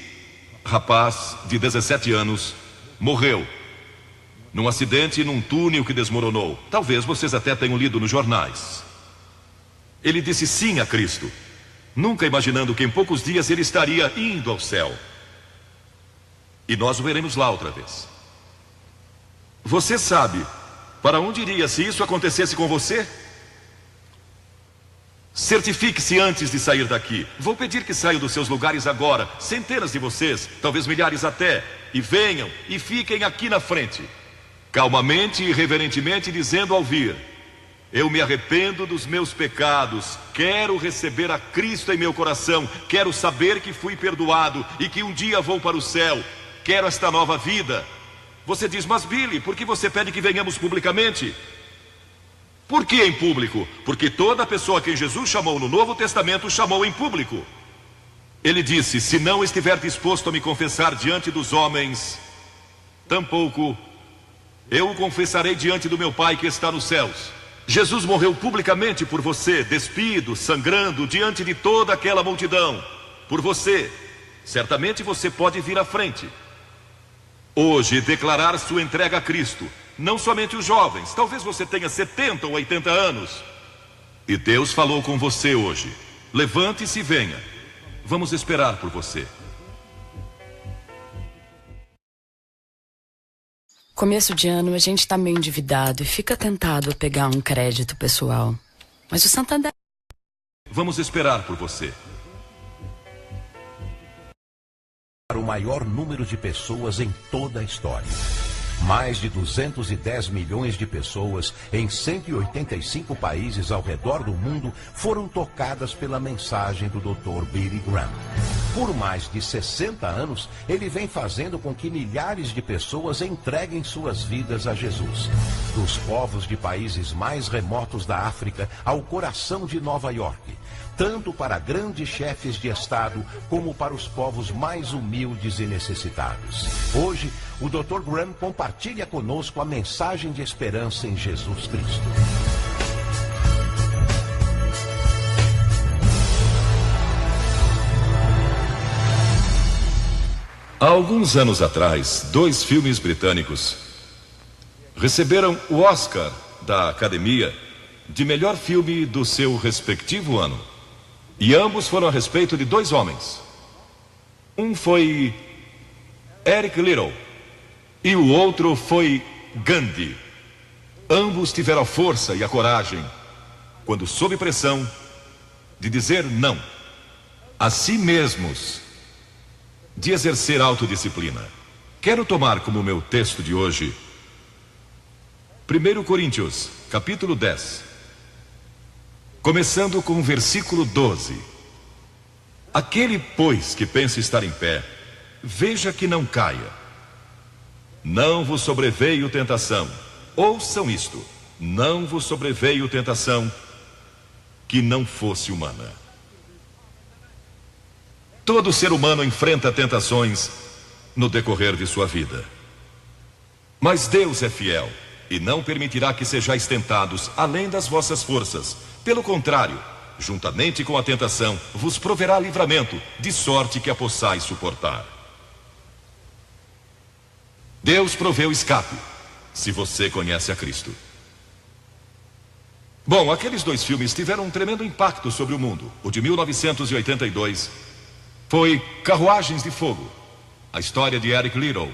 rapaz de 17 anos morreu num acidente num túnel que desmoronou. Talvez vocês até tenham lido nos jornais. Ele disse sim a Cristo, nunca imaginando que em poucos dias ele estaria indo ao céu. E nós o veremos lá outra vez. Você sabe para onde iria se isso acontecesse com você? Certifique-se antes de sair daqui. Vou pedir que saiam dos seus lugares agora, centenas de vocês, talvez milhares até, e venham e fiquem aqui na frente, calmamente e reverentemente, dizendo ao vir: eu me arrependo dos meus pecados, quero receber a Cristo em meu coração, quero saber que fui perdoado e que um dia vou para o céu, quero esta nova vida. Você diz: mas Billy, por que você pede que venhamos publicamente? Por que em público? Porque toda pessoa a quem Jesus chamou no Novo Testamento chamou em público. Ele disse: se não estiver disposto a me confessar diante dos homens, tampouco eu o confessarei diante do meu Pai que está nos céus. Jesus morreu publicamente por você, despido, sangrando, diante de toda aquela multidão. Por você. Certamente você pode vir à frente hoje declarar sua entrega a Cristo. Não somente os jovens, talvez você tenha 70 ou 80 anos. E Deus falou com você hoje. Levante-se e venha. Vamos esperar por você. Começo de ano a gente tá meio endividado e fica tentado a pegar um crédito pessoal. Mas o Santander... Vamos esperar por você. Para o maior número de pessoas em toda a história. Mais de 210 milhões de pessoas em 185 países ao redor do mundo foram tocadas pela mensagem do Dr. Billy Graham. Por mais de 60 anos, ele vem fazendo com que milhares de pessoas entreguem suas vidas a Jesus. Dos povos de países mais remotos da África ao coração de Nova York. Tanto para grandes chefes de Estado, como para os povos mais humildes e necessitados. Hoje, o Dr. Graham compartilha conosco a mensagem de esperança em Jesus Cristo. Há alguns anos atrás, 2 filmes britânicos receberam o Oscar da Academia de melhor filme do seu respectivo ano. E ambos foram a respeito de 2 homens. Um foi Eric Liddell e o outro foi Gandhi. Ambos tiveram a força e a coragem, quando sob pressão, de dizer não a si mesmos, de exercer autodisciplina. Quero tomar como meu texto de hoje 1 Coríntios, capítulo 10. Começando com o versículo 12. Aquele, pois, que pensa estar em pé, veja que não caia. Não vos sobreveio tentação. Ouçam isto. não vos sobreveio tentação que não fosse humana. Todo ser humano enfrenta tentações no decorrer de sua vida. Mas Deus é fiel e não permitirá que sejais tentados além das vossas forças. Pelo contrário, juntamente com a tentação, vos proverá livramento, de sorte que a possais suportar. Deus proveu escape, se você conhece a Cristo. Bom, aqueles dois filmes tiveram um tremendo impacto sobre o mundo. O de 1982 foi Carruagens de Fogo, a história de Eric Liddell,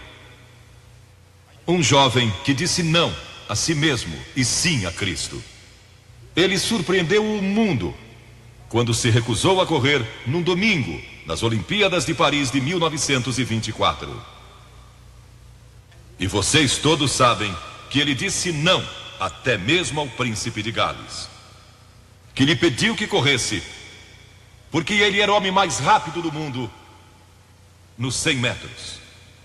um jovem que disse não a si mesmo e sim a Cristo. Ele surpreendeu o mundo quando se recusou a correr num domingo nas Olimpíadas de Paris de 1924. E vocês todos sabem que ele disse não até mesmo ao príncipe de Gales, que lhe pediu que corresse, porque ele era o homem mais rápido do mundo nos 100 metros.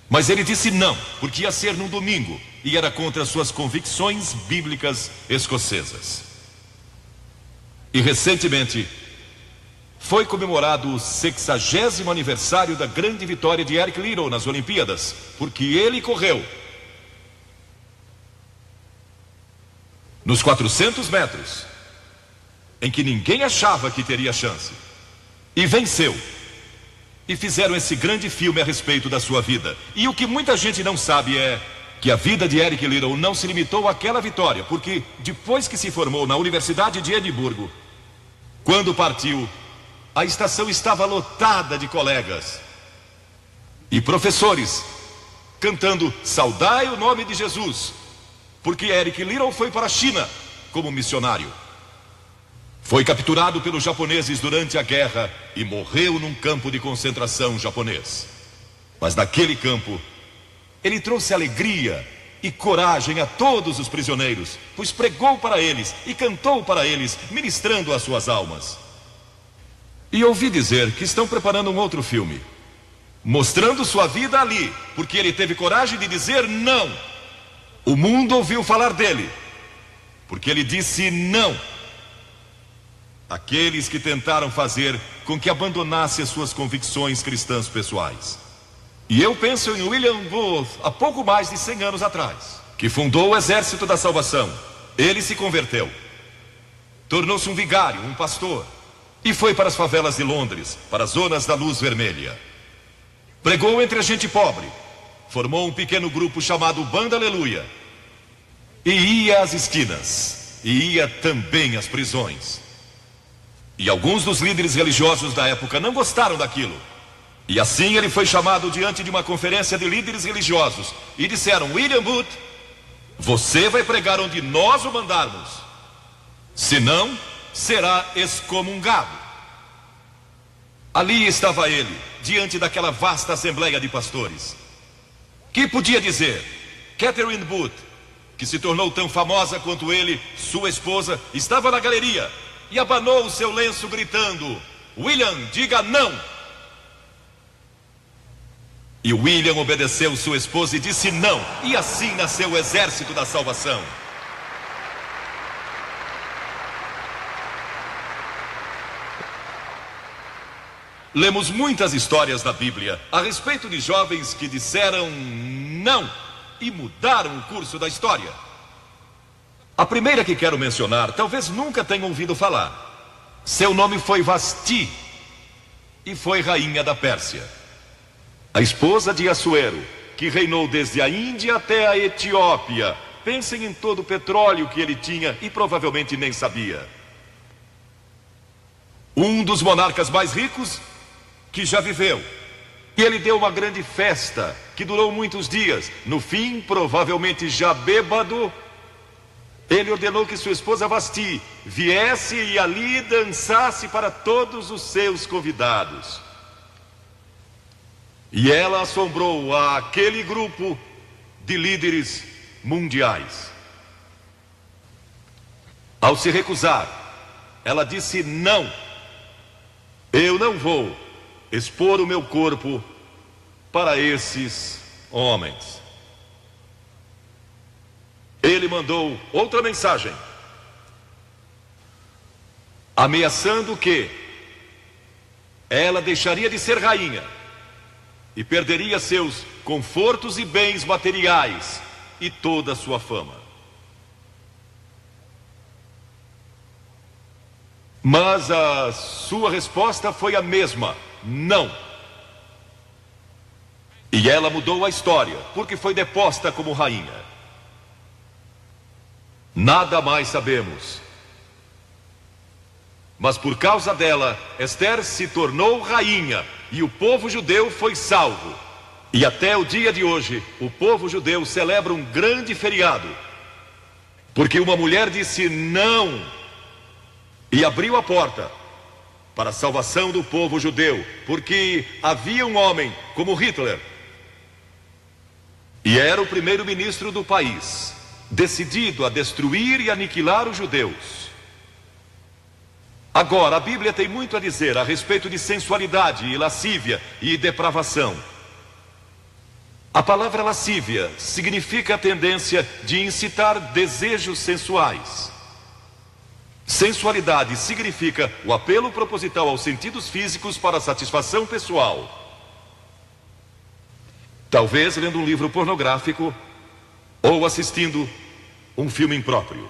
Mas ele disse não, porque ia ser num domingo e era contra suas convicções bíblicas escocesas. E recentemente foi comemorado o 60º aniversário da grande vitória de Eric Liddell nas Olimpíadas, porque ele correu nos 400 metros, em que ninguém achava que teria chance, e venceu. E fizeram esse grande filme a respeito da sua vida. E o que muita gente não sabe é que a vida de Eric Liddell não se limitou àquela vitória, porque depois que se formou na Universidade de Edimburgo, quando partiu, a estação estava lotada de colegas e professores cantando "Saudai o nome de Jesus", porque Eric Liddell foi para a China como missionário. Foi capturado pelos japoneses durante a guerra e morreu num campo de concentração japonês. Mas naquele campo, ele trouxe alegria e coragem a todos os prisioneiros, pois pregou para eles e cantou para eles, ministrando às suas almas. E ouvi dizer que estão preparando um outro filme, mostrando sua vida ali, porque ele teve coragem de dizer não. O mundo ouviu falar dele, porque ele disse não àqueles que tentaram fazer com que abandonasse as suas convicções cristãs pessoais. E eu penso em William Booth, há pouco mais de 100 anos atrás, que fundou o Exército da Salvação. Ele se converteu, tornou-se um vigário, um pastor, e foi para as favelas de Londres, para as zonas da luz vermelha. Pregou entre a gente pobre, formou um pequeno grupo chamado Banda Aleluia, e ia às esquinas, e ia também às prisões. E alguns dos líderes religiosos da época não gostaram daquilo. E assim ele foi chamado diante de uma conferência de líderes religiosos. E disseram: William Booth, você vai pregar onde nós o mandarmos, senão será excomungado. Ali estava ele, diante daquela vasta assembleia de pastores. Que podia dizer? Catherine Booth, que se tornou tão famosa quanto ele, sua esposa, estava na galeria e abanou o seu lenço gritando: William, diga não! E William obedeceu sua esposa e disse não. E assim nasceu o Exército da Salvação. Lemos muitas histórias da Bíblia a respeito de jovens que disseram não e mudaram o curso da história. A primeira que quero mencionar, talvez nunca tenham ouvido falar. Seu nome foi Vasti e foi rainha da Pérsia, a esposa de Assuero, que reinou desde a Índia até a Etiópia. Pensem em todo o petróleo que ele tinha e provavelmente nem sabia. Um dos monarcas mais ricos que já viveu. E ele deu uma grande festa que durou muitos dias. No fim, provavelmente já bêbado, ele ordenou que sua esposa Vasti viesse e ali dançasse para todos os seus convidados. E ela assombrou aquele grupo de líderes mundiais. Ao se recusar, ela disse não. Eu não vou expor o meu corpo para esses homens. ele mandou outra mensagem, ameaçando que ela deixaria de ser rainha e perderia seus confortos e bens materiais e toda a sua fama. Mas a sua resposta foi a mesma: não. E ela mudou a história, porque foi deposta como rainha. Nada mais sabemos. Mas por causa dela, Esther se tornou rainha e o povo judeu foi salvo. E até o dia de hoje, o povo judeu celebra um grande feriado, porque uma mulher disse não e abriu a porta para a salvação do povo judeu, porque havia um homem como Hitler, e era o primeiro-ministro do país, decidido a destruir e aniquilar os judeus. Agora, a Bíblia tem muito a dizer a respeito de sensualidade e lascívia e depravação. A palavra lascívia significa a tendência de incitar desejos sensuais. Sensualidade significa o apelo proposital aos sentidos físicos para a satisfação pessoal. Talvez lendo um livro pornográfico ou assistindo um filme impróprio.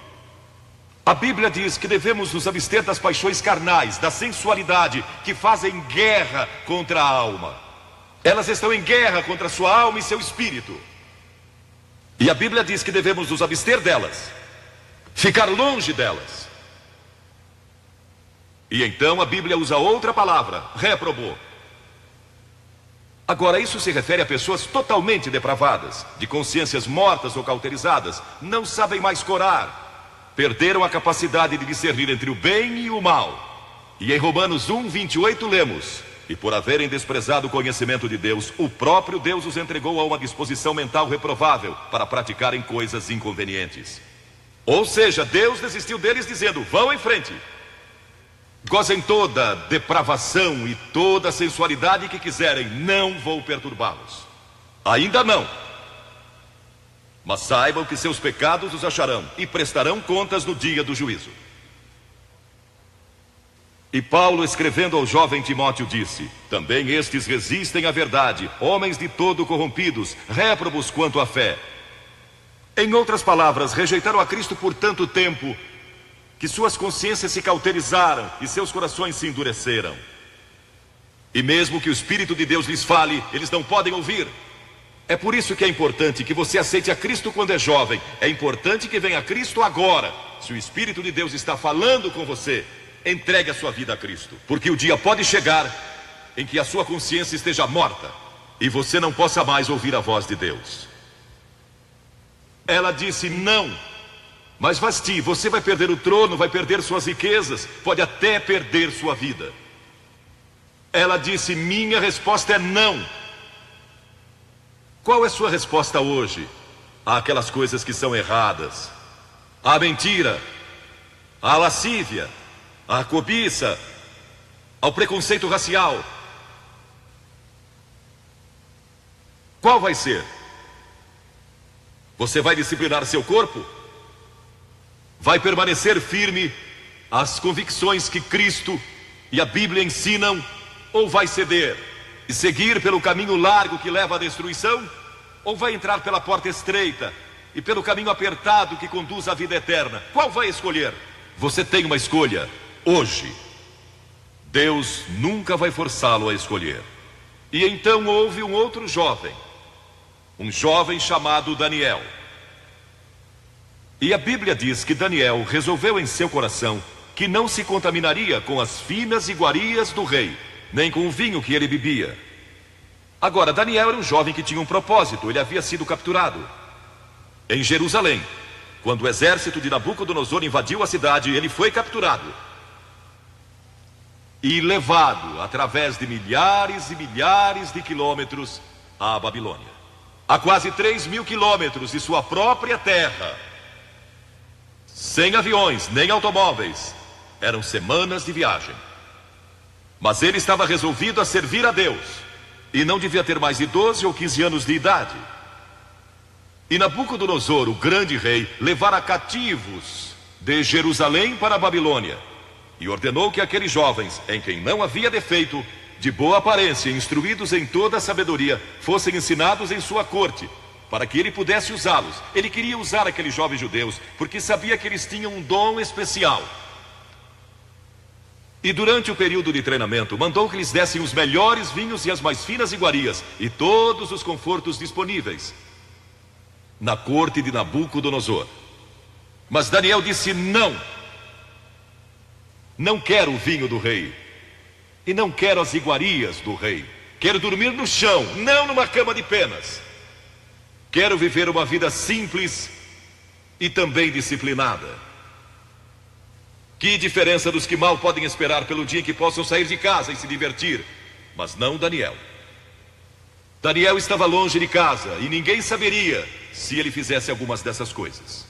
A Bíblia diz que devemos nos abster das paixões carnais, da sensualidade, que fazem guerra contra a alma. Elas estão em guerra contra a sua alma e seu espírito. E a Bíblia diz que devemos nos abster delas, ficar longe delas. E então a Bíblia usa outra palavra, réprobo. Agora, isso se refere a pessoas totalmente depravadas, de consciências mortas ou cauterizadas, não sabem mais corar, perderam a capacidade de discernir entre o bem e o mal. E em Romanos 1:28 lemos: e por haverem desprezado o conhecimento de Deus, o próprio Deus os entregou a uma disposição mental reprovável para praticarem coisas inconvenientes. Ou seja, Deus desistiu deles dizendo: vão em frente, gozem toda depravação e toda sensualidade que quiserem, não vou perturbá-los. Ainda não. Mas saibam que seus pecados os acharão e prestarão contas no dia do juízo. E Paulo, escrevendo ao jovem Timóteo, disse: também estes resistem à verdade, homens de todo corrompidos, réprobos quanto à fé. Em outras palavras, rejeitaram a Cristo por tanto tempo que suas consciências se cauterizaram e seus corações se endureceram. E mesmo que o Espírito de Deus lhes fale, eles não podem ouvir. É por isso que é importante que você aceite a Cristo quando é jovem. É importante que venha a Cristo agora. Se o Espírito de Deus está falando com você, entregue a sua vida a Cristo, porque o dia pode chegar em que a sua consciência esteja morta e você não possa mais ouvir a voz de Deus. Ela disse não. Mas Vasti, você vai perder o trono, vai perder suas riquezas, pode até perder sua vida. Ela disse: minha resposta é não. Qual é sua resposta hoje àquelas coisas que são erradas? À mentira, à lascívia, à cobiça, ao preconceito racial? Qual vai ser? Você vai disciplinar seu corpo? Vai permanecer firme às convicções que Cristo e a Bíblia ensinam? Ou vai ceder e seguir pelo caminho largo que leva à destruição? Ou vai entrar pela porta estreita e pelo caminho apertado que conduz à vida eterna? Qual vai escolher? Você tem uma escolha hoje. Deus nunca vai forçá-lo a escolher. E então houve um outro jovem, um jovem chamado Daniel. E a Bíblia diz que Daniel resolveu em seu coração que não se contaminaria com as finas iguarias do rei, nem com o vinho que ele bebia. Agora, Daniel era um jovem que tinha um propósito. Ele havia sido capturado em Jerusalém. Quando o exército de Nabucodonosor invadiu a cidade, ele foi capturado e levado através de milhares e milhares de quilômetros à Babilônia, a quase 3.000 quilômetros de sua própria terra. Sem aviões, nem automóveis. Eram semanas de viagem. Mas ele estava resolvido a servir a Deus. E não devia ter mais de 12 ou 15 anos de idade. E Nabucodonosor, o grande rei, levara cativos de Jerusalém para a Babilônia, e ordenou que aqueles jovens, em quem não havia defeito, de boa aparência, instruídos em toda a sabedoria, fossem ensinados em sua corte, para que ele pudesse usá-los. Ele queria usar aqueles jovens judeus, porque sabia que eles tinham um dom especial. E durante o período de treinamento, mandou que lhes dessem os melhores vinhos e as mais finas iguarias, e todos os confortos disponíveis na corte de Nabucodonosor. Mas Daniel disse: não quero o vinho do rei, e não quero as iguarias do rei. Quero dormir no chão, não numa cama de penas. Quero viver uma vida simples e também disciplinada. Que diferença dos que mal podem esperar pelo dia em que possam sair de casa e se divertir. Mas não Daniel. Daniel estava longe de casa e ninguém saberia se ele fizesse algumas dessas coisas.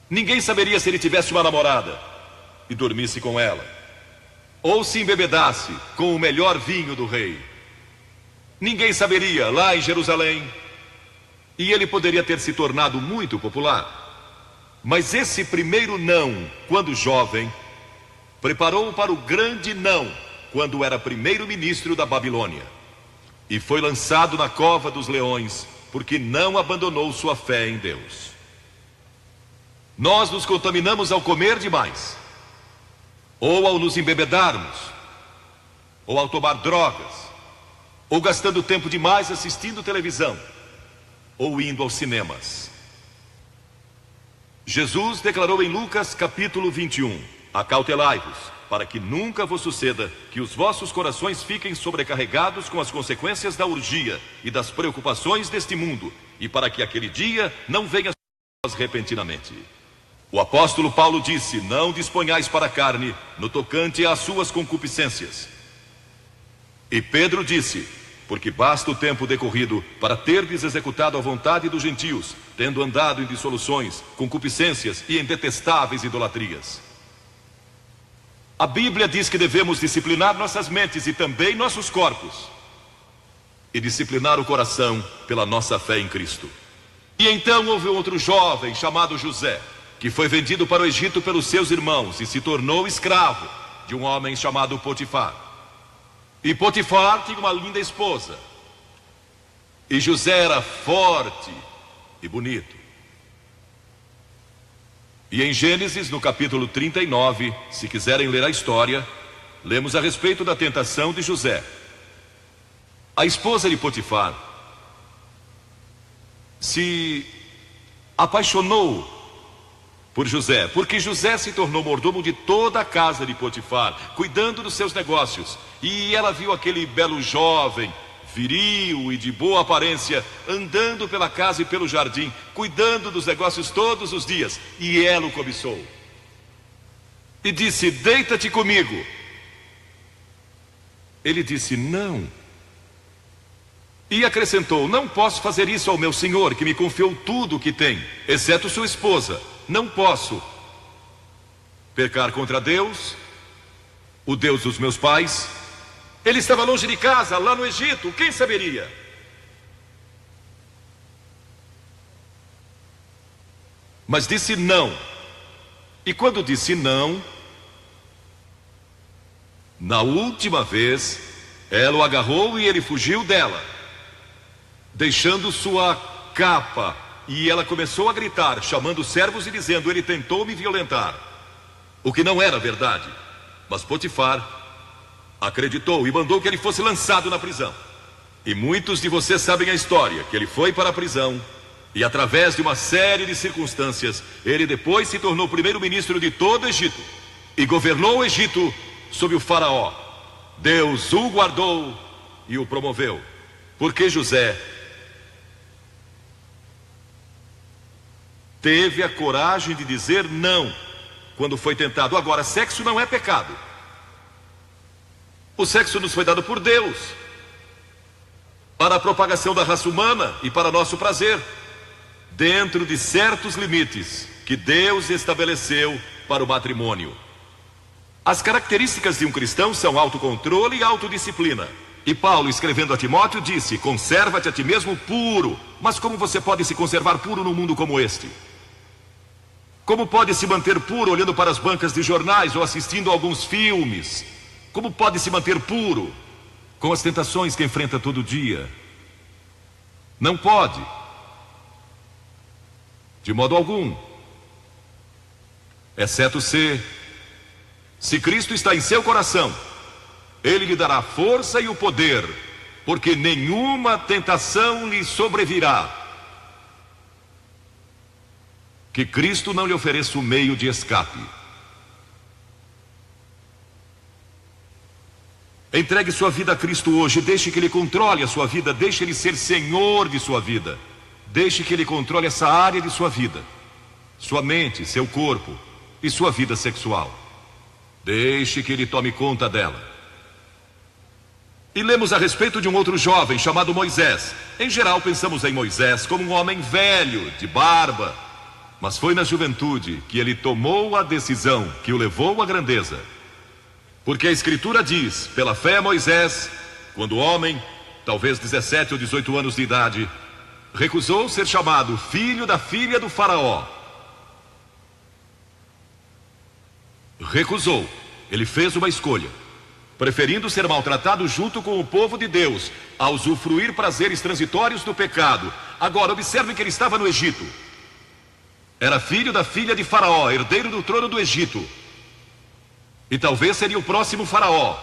Ninguém saberia se ele tivesse uma namorada e dormisse com ela, ou se embebedasse com o melhor vinho do rei. Ninguém saberia lá em Jerusalém, e ele poderia ter se tornado muito popular. Mas esse primeiro não, quando jovem, preparou-o para o grande não, quando era primeiro-ministro da Babilônia, e foi lançado na cova dos leões, porque não abandonou sua fé em Deus. Nós nos contaminamos ao comer demais, ou ao nos embebedarmos, ou ao tomar drogas, ou gastando tempo demais assistindo televisão, ou indo aos cinemas. Jesus declarou em Lucas capítulo 21: acautelai-vos, para que nunca vos suceda que os vossos corações fiquem sobrecarregados com as consequências da orgia e das preocupações deste mundo, e para que aquele dia não venha sobre vós repentinamente. O apóstolo Paulo disse: não disponhais para a carne no tocante às suas concupiscências. E Pedro disse: porque basta o tempo decorrido para terdes executado a vontade dos gentios, tendo andado em dissoluções, concupiscências e em detestáveis idolatrias. A Bíblia diz que devemos disciplinar nossas mentes e também nossos corpos, e disciplinar o coração pela nossa fé em Cristo. E então houve outro jovem chamado José, que foi vendido para o Egito pelos seus irmãos e se tornou escravo de um homem chamado Potifar. E Potifar tinha uma linda esposa, e José era forte e bonito. E em Gênesis, no capítulo 39, se quiserem ler a história, lemos a respeito da tentação de José. A esposa de Potifar se apaixonou por José, porque José se tornou mordomo de toda a casa de Potifar, cuidando dos seus negócios. E ela viu aquele belo jovem, viril e de boa aparência, andando pela casa e pelo jardim, cuidando dos negócios todos os dias, e ela o cobiçou e disse: deita-te comigo. Ele disse: não. E acrescentou: não posso fazer isso ao meu senhor, que me confiou tudo o que tem, exceto sua esposa. Não posso pecar contra Deus, o Deus dos meus pais. Ele estava longe de casa, lá no Egito, quem saberia? Mas disse não. E quando disse não, na última vez, ela o agarrou e ele fugiu dela, deixando sua capa. E ela começou a gritar, chamando os servos e dizendo: ele tentou me violentar. O que não era verdade. Mas Potifar acreditou e mandou que ele fosse lançado na prisão. E muitos de vocês sabem a história, que ele foi para a prisão, e através de uma série de circunstâncias, ele depois se tornou primeiro-ministro de todo o Egito, e governou o Egito sob o faraó. Deus o guardou e o promoveu, porque José teve a coragem de dizer não quando foi tentado. Agora, sexo não é pecado. O sexo nos foi dado por Deus para a propagação da raça humana e para nosso prazer, dentro de certos limites que Deus estabeleceu para o matrimônio. As características de um cristão são autocontrole e autodisciplina. E Paulo, escrevendo a Timóteo, disse: conserva-te a ti mesmo puro. Mas como você pode se conservar puro num mundo como este? Como pode se manter puro olhando para as bancas de jornais ou assistindo a alguns filmes? Como pode se manter puro com as tentações que enfrenta todo dia? Não pode, de modo algum, exceto se Cristo está em seu coração. Ele lhe dará força e o poder, porque nenhuma tentação lhe sobrevirá que Cristo não lhe ofereça o meio de escape. Entregue sua vida a Cristo hoje, deixe que Ele controle a sua vida, deixe Ele ser Senhor de sua vida, deixe que Ele controle essa área de sua vida, sua mente, seu corpo e sua vida sexual. Deixe que Ele tome conta dela. E lemos a respeito de um outro jovem chamado Moisés. Em geral pensamos em Moisés como um homem velho, de barba, mas foi na juventude que ele tomou a decisão que o levou à grandeza. Porque a Escritura diz: pela fé Moisés, quando homem, talvez 17 ou 18 anos de idade, recusou ser chamado filho da filha do faraó. Recusou. Ele fez uma escolha, preferindo ser maltratado junto com o povo de Deus, a usufruir prazeres transitórios do pecado. Agora, observe que ele estava no Egito. Era filho da filha de Faraó, herdeiro do trono do Egito. E talvez seria o próximo Faraó.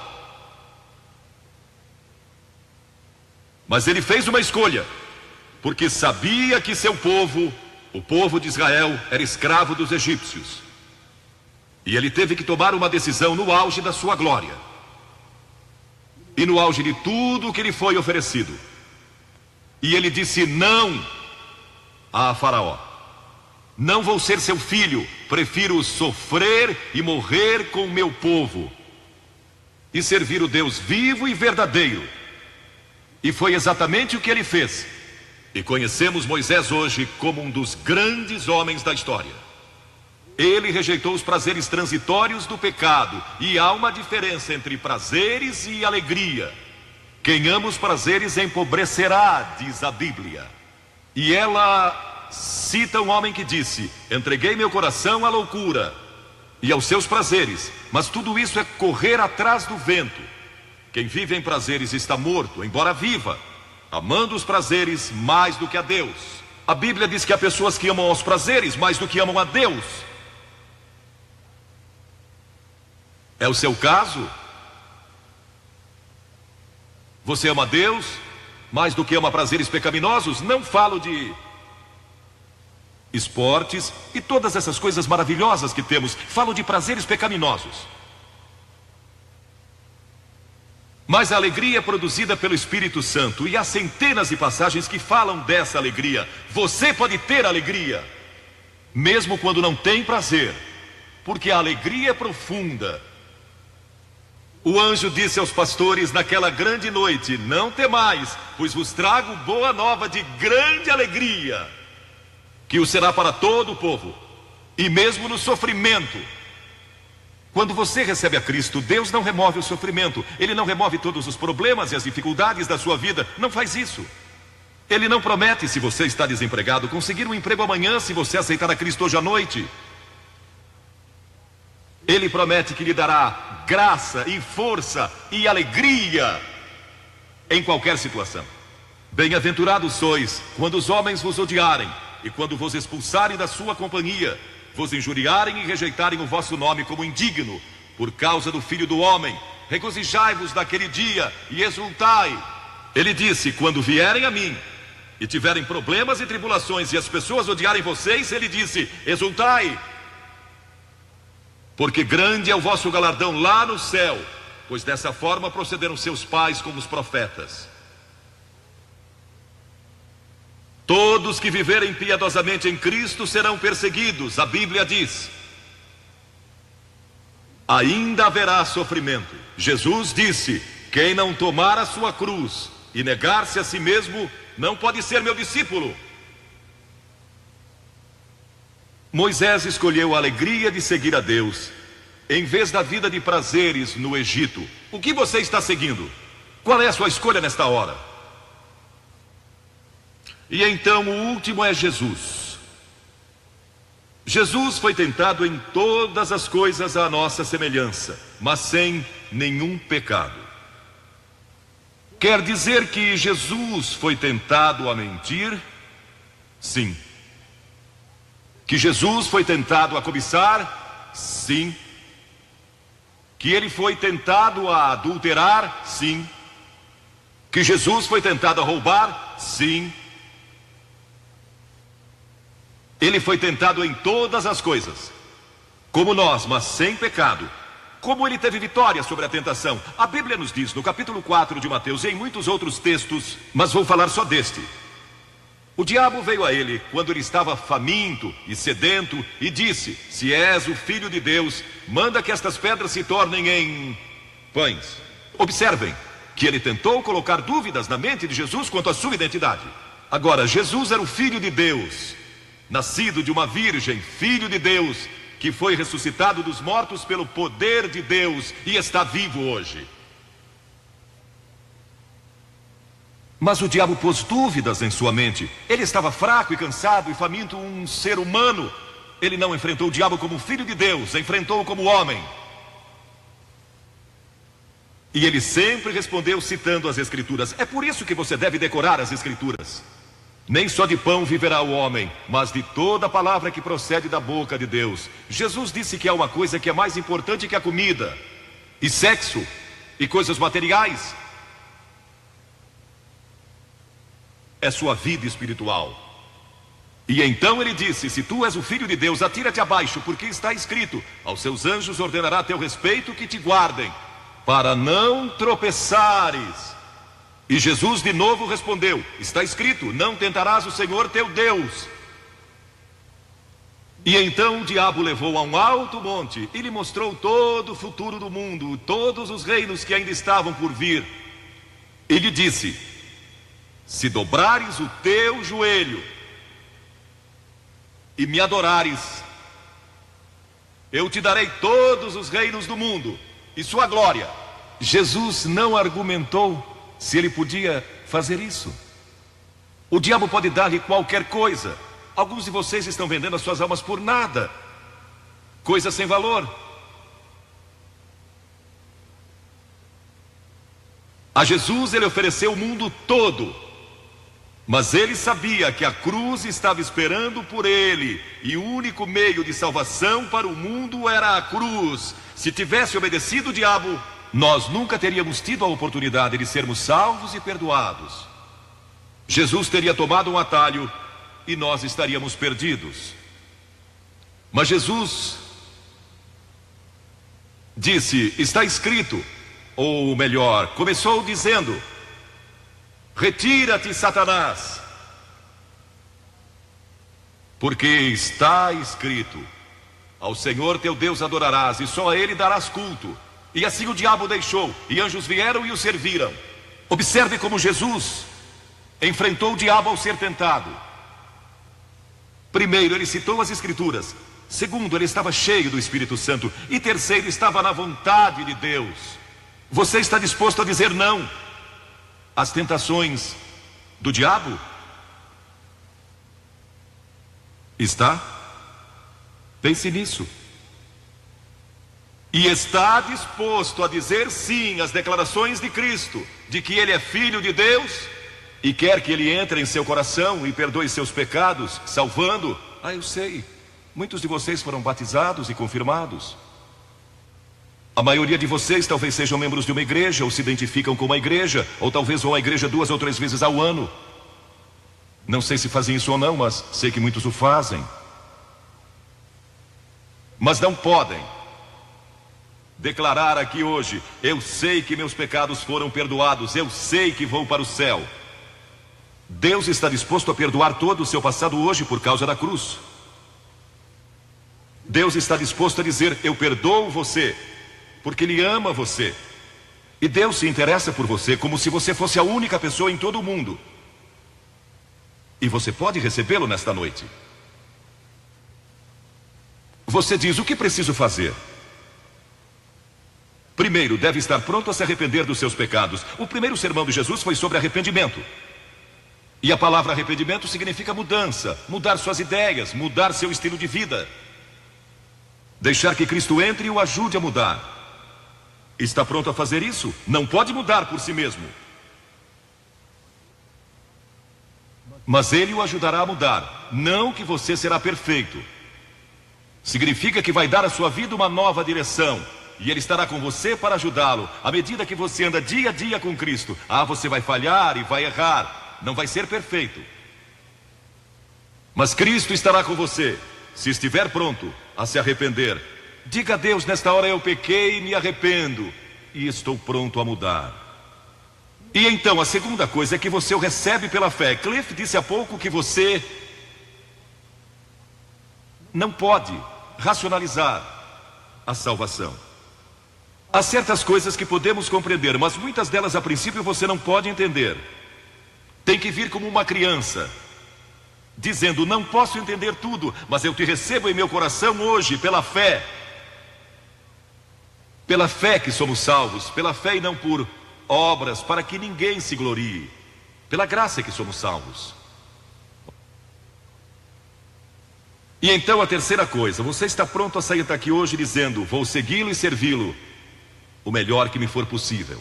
Mas ele fez uma escolha, porque sabia que seu povo, o povo de Israel, era escravo dos egípcios. E ele teve que tomar uma decisão no auge da sua glória. E no auge de tudo que lhe foi oferecido. E ele disse não a Faraó. Não vou ser seu filho, prefiro sofrer e morrer com o meu povo e servir o Deus vivo e verdadeiro. E foi exatamente o que ele fez. E conhecemos Moisés hoje como um dos grandes homens da história. Ele rejeitou os prazeres transitórios do pecado. E há uma diferença entre prazeres e alegria. Quem ama os prazeres empobrecerá, diz a Bíblia. E ela cita um homem que disse: entreguei meu coração à loucura e aos seus prazeres, mas tudo isso é correr atrás do vento. Quem vive em prazeres está morto, embora viva, amando os prazeres mais do que a Deus. A Bíblia diz que há pessoas que amam aos prazeres mais do que amam a Deus. É o seu caso? Você ama a Deus mais do que ama prazeres pecaminosos? Não falo de esportes e todas essas coisas maravilhosas que temos. Falo de prazeres pecaminosos. Mas a alegria é produzida pelo Espírito Santo. E há centenas de passagens que falam dessa alegria. Você pode ter alegria mesmo quando não tem prazer, porque a alegria é profunda. O anjo disse aos pastores naquela grande noite: não temais, pois vos trago boa nova de grande alegria, que o será para todo o povo. E mesmo no sofrimento, quando você recebe a Cristo, Deus não remove o sofrimento. Ele não remove todos os problemas e as dificuldades da sua vida. Não faz isso. Ele não promete, se você está desempregado, conseguir um emprego amanhã se você aceitar a Cristo hoje à noite. Ele promete que lhe dará graça e força e alegria em qualquer situação. Bem-aventurados sois quando os homens vos odiarem e quando vos expulsarem da sua companhia, vos injuriarem e rejeitarem o vosso nome como indigno, por causa do Filho do Homem. Regozijai-vos naquele dia e exultai. Ele disse: quando vierem a mim e tiverem problemas e tribulações e as pessoas odiarem vocês, ele disse: exultai, porque grande é o vosso galardão lá no céu, pois dessa forma procederam seus pais com os profetas. Todos que viverem piedosamente em Cristo serão perseguidos, a Bíblia diz. Ainda haverá sofrimento. Jesus disse: quem não tomar a sua cruz e negar-se a si mesmo, não pode ser meu discípulo. Moisés escolheu a alegria de seguir a Deus, em vez da vida de prazeres no Egito. O que você está seguindo? Qual é a sua escolha nesta hora? E então o último é Jesus. Jesus foi tentado em todas as coisas à nossa semelhança, mas sem nenhum pecado. Quer dizer que Jesus foi tentado a mentir? Sim. Que Jesus foi tentado a cobiçar? Sim. Que ele foi tentado a adulterar? Sim. Que Jesus foi tentado a roubar? Sim. Ele foi tentado em todas as coisas, como nós, mas sem pecado. Como ele teve vitória sobre a tentação? A Bíblia nos diz no capítulo 4 de Mateus e em muitos outros textos, mas vou falar só deste. O diabo veio a ele quando ele estava faminto e sedento e disse: se és o Filho de Deus, manda que estas pedras se tornem em pães. Observem que ele tentou colocar dúvidas na mente de Jesus quanto à sua identidade. Agora, Jesus era o Filho de Deus, nascido de uma virgem, Filho de Deus, que foi ressuscitado dos mortos pelo poder de Deus e está vivo hoje. Mas o diabo pôs dúvidas em sua mente. Ele estava fraco e cansado e faminto, um ser humano. Ele não enfrentou o diabo como filho de Deus, enfrentou-o como homem. E ele sempre respondeu citando as Escrituras. É por isso que você deve decorar as Escrituras. Nem só de pão viverá o homem, mas de toda palavra que procede da boca de Deus. Jesus disse que há uma coisa que é mais importante que a comida, e sexo, e coisas materiais. É sua vida espiritual. E então ele disse: se tu és o Filho de Deus, atira-te abaixo, porque está escrito: aos seus anjos ordenará a teu respeito que te guardem, para não tropeçares. E Jesus de novo respondeu: está escrito, não tentarás o Senhor teu Deus. E então o diabo levou a um alto monte e lhe mostrou todo o futuro do mundo, todos os reinos que ainda estavam por vir. E lhe disse: se dobrares o teu joelho e me adorares, eu te darei todos os reinos do mundo e sua glória. Jesus não argumentou se ele podia fazer isso. O diabo pode dar-lhe qualquer coisa. Alguns de vocês estão vendendo as suas almas por nada, coisa sem valor. A Jesus ele ofereceu o mundo todo, mas ele sabia que a cruz estava esperando por ele, e o único meio de salvação para o mundo era a cruz. Se tivesse obedecido o diabo, nós nunca teríamos tido a oportunidade de sermos salvos e perdoados. Jesus teria tomado um atalho e nós estaríamos perdidos. Mas Jesus disse: está escrito, ou melhor, começou dizendo: retira-te, Satanás, porque está escrito: ao Senhor teu Deus adorarás e só a ele darás culto. E assim o diabo deixou, e anjos vieram e o serviram. Observe como Jesus enfrentou o diabo ao ser tentado. Primeiro, ele citou as Escrituras. Segundo, ele estava cheio do Espírito Santo. E terceiro, estava na vontade de Deus. Você está disposto a dizer não às tentações do diabo? Está? Pense nisso. E está disposto a dizer sim às declarações de Cristo, de que Ele é Filho de Deus, e quer que Ele entre em seu coração e perdoe seus pecados, salvando? Eu sei, muitos de vocês foram batizados e confirmados. A maioria de vocês talvez sejam membros de uma igreja, ou se identificam com uma igreja, ou talvez vão à igreja 2 ou 3 vezes ao ano. Não sei se fazem isso ou não, mas sei que muitos o fazem. Mas não podem declarar aqui hoje: eu sei que meus pecados foram perdoados, eu sei que vou para o céu. Deus está disposto a perdoar todo o seu passado hoje por causa da cruz. Deus está disposto a dizer: eu perdoo você, porque Ele ama você. E Deus se interessa por você como se você fosse a única pessoa em todo o mundo. E você pode recebê-lo nesta noite. Você diz: o que preciso fazer? Primeiro, deve estar pronto a se arrepender dos seus pecados. O primeiro sermão de Jesus foi sobre arrependimento. E a palavra arrependimento significa mudança, mudar suas ideias, mudar seu estilo de vida. Deixar que Cristo entre e o ajude a mudar. Está pronto a fazer isso? Não pode mudar por si mesmo. Mas Ele o ajudará a mudar. Não que você será perfeito. Significa que vai dar à sua vida uma nova direção. E Ele estará com você para ajudá-lo. À medida que você anda dia a dia com Cristo. Você vai falhar e vai errar. Não vai ser perfeito. Mas Cristo estará com você. Se estiver pronto a se arrepender. Diga a Deus, nesta hora eu pequei e me arrependo. E estou pronto a mudar. E então, a segunda coisa é que você o recebe pela fé. Cliff disse há pouco que você não pode racionalizar a salvação. Há certas coisas que podemos compreender, mas muitas delas a princípio você não pode entender. Tem que vir como uma criança, dizendo, não posso entender tudo, mas eu te recebo em meu coração hoje pela fé. Pela fé que somos salvos, pela fé e não por obras, para que ninguém se glorie. Pela graça que somos salvos. E então a terceira coisa, você está pronto a sair daqui hoje dizendo, vou segui-lo e servi-lo o melhor que me for possível.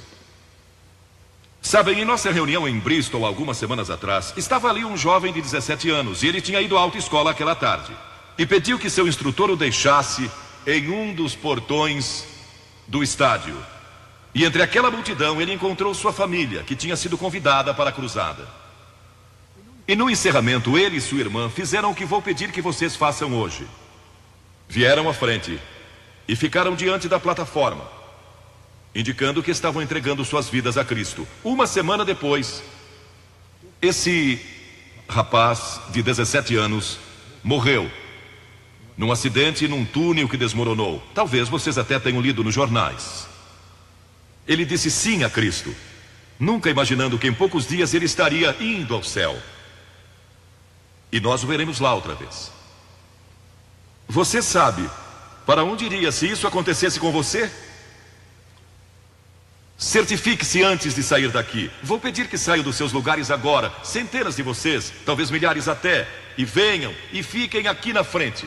Sabem, em nossa reunião em Bristol, algumas semanas atrás, estava ali um jovem de 17 anos, e ele tinha ido à autoescola aquela tarde, e pediu que seu instrutor o deixasse em um dos portões do estádio. E entre aquela multidão ele encontrou sua família, que tinha sido convidada para a cruzada. E no encerramento ele e sua irmã fizeram o que vou pedir que vocês façam hoje. Vieram à frente e ficaram diante da plataforma, indicando que estavam entregando suas vidas a Cristo. Uma semana depois, esse rapaz de 17 anos morreu num acidente num túnel que desmoronou. Talvez vocês até tenham lido nos jornais. Ele disse sim a Cristo, nunca imaginando que em poucos dias ele estaria indo ao céu. E nós o veremos lá outra vez. Você sabe para onde iria se isso acontecesse com você? Certifique-se antes de sair daqui. Vou pedir que saiam dos seus lugares agora, centenas de vocês, talvez milhares até, e venham e fiquem aqui na frente,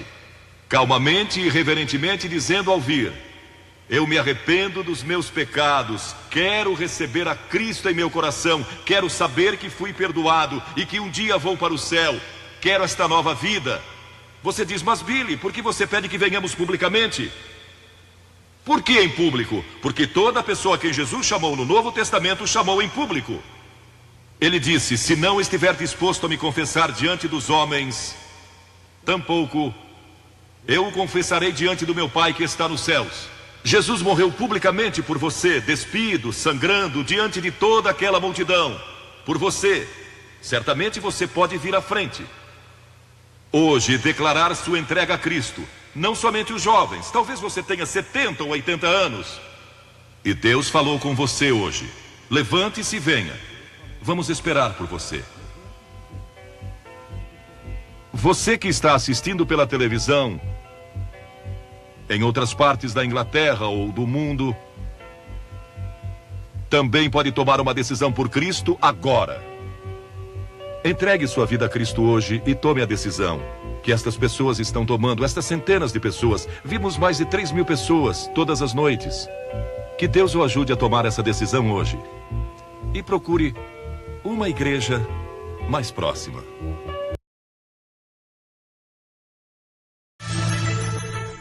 calmamente e reverentemente dizendo ao vir, eu me arrependo dos meus pecados, quero receber a Cristo em meu coração, quero saber que fui perdoado e que um dia vou para o céu, quero esta nova vida. Você diz, mas Billy, por que você pede que venhamos publicamente? Por que em público? Porque toda pessoa a quem Jesus chamou no Novo Testamento chamou em público. Ele disse, se não estiver disposto a me confessar diante dos homens, tampouco eu o confessarei diante do meu Pai que está nos céus. Jesus morreu publicamente por você, despido, sangrando, diante de toda aquela multidão. Por você. Certamente você pode vir à frente hoje declarar sua entrega a Cristo. Não somente os jovens, talvez você tenha 70 ou 80 anos. E Deus falou com você hoje. Levante-se e venha. Vamos esperar por você. Você que está assistindo pela televisão, em outras partes da Inglaterra ou do mundo, também pode tomar uma decisão por Cristo agora. Entregue sua vida a Cristo hoje e tome a decisão que estas pessoas estão tomando, estas centenas de pessoas. Vimos mais de 3.000 pessoas todas as noites. Que Deus o ajude a tomar essa decisão hoje. E procure uma igreja mais próxima.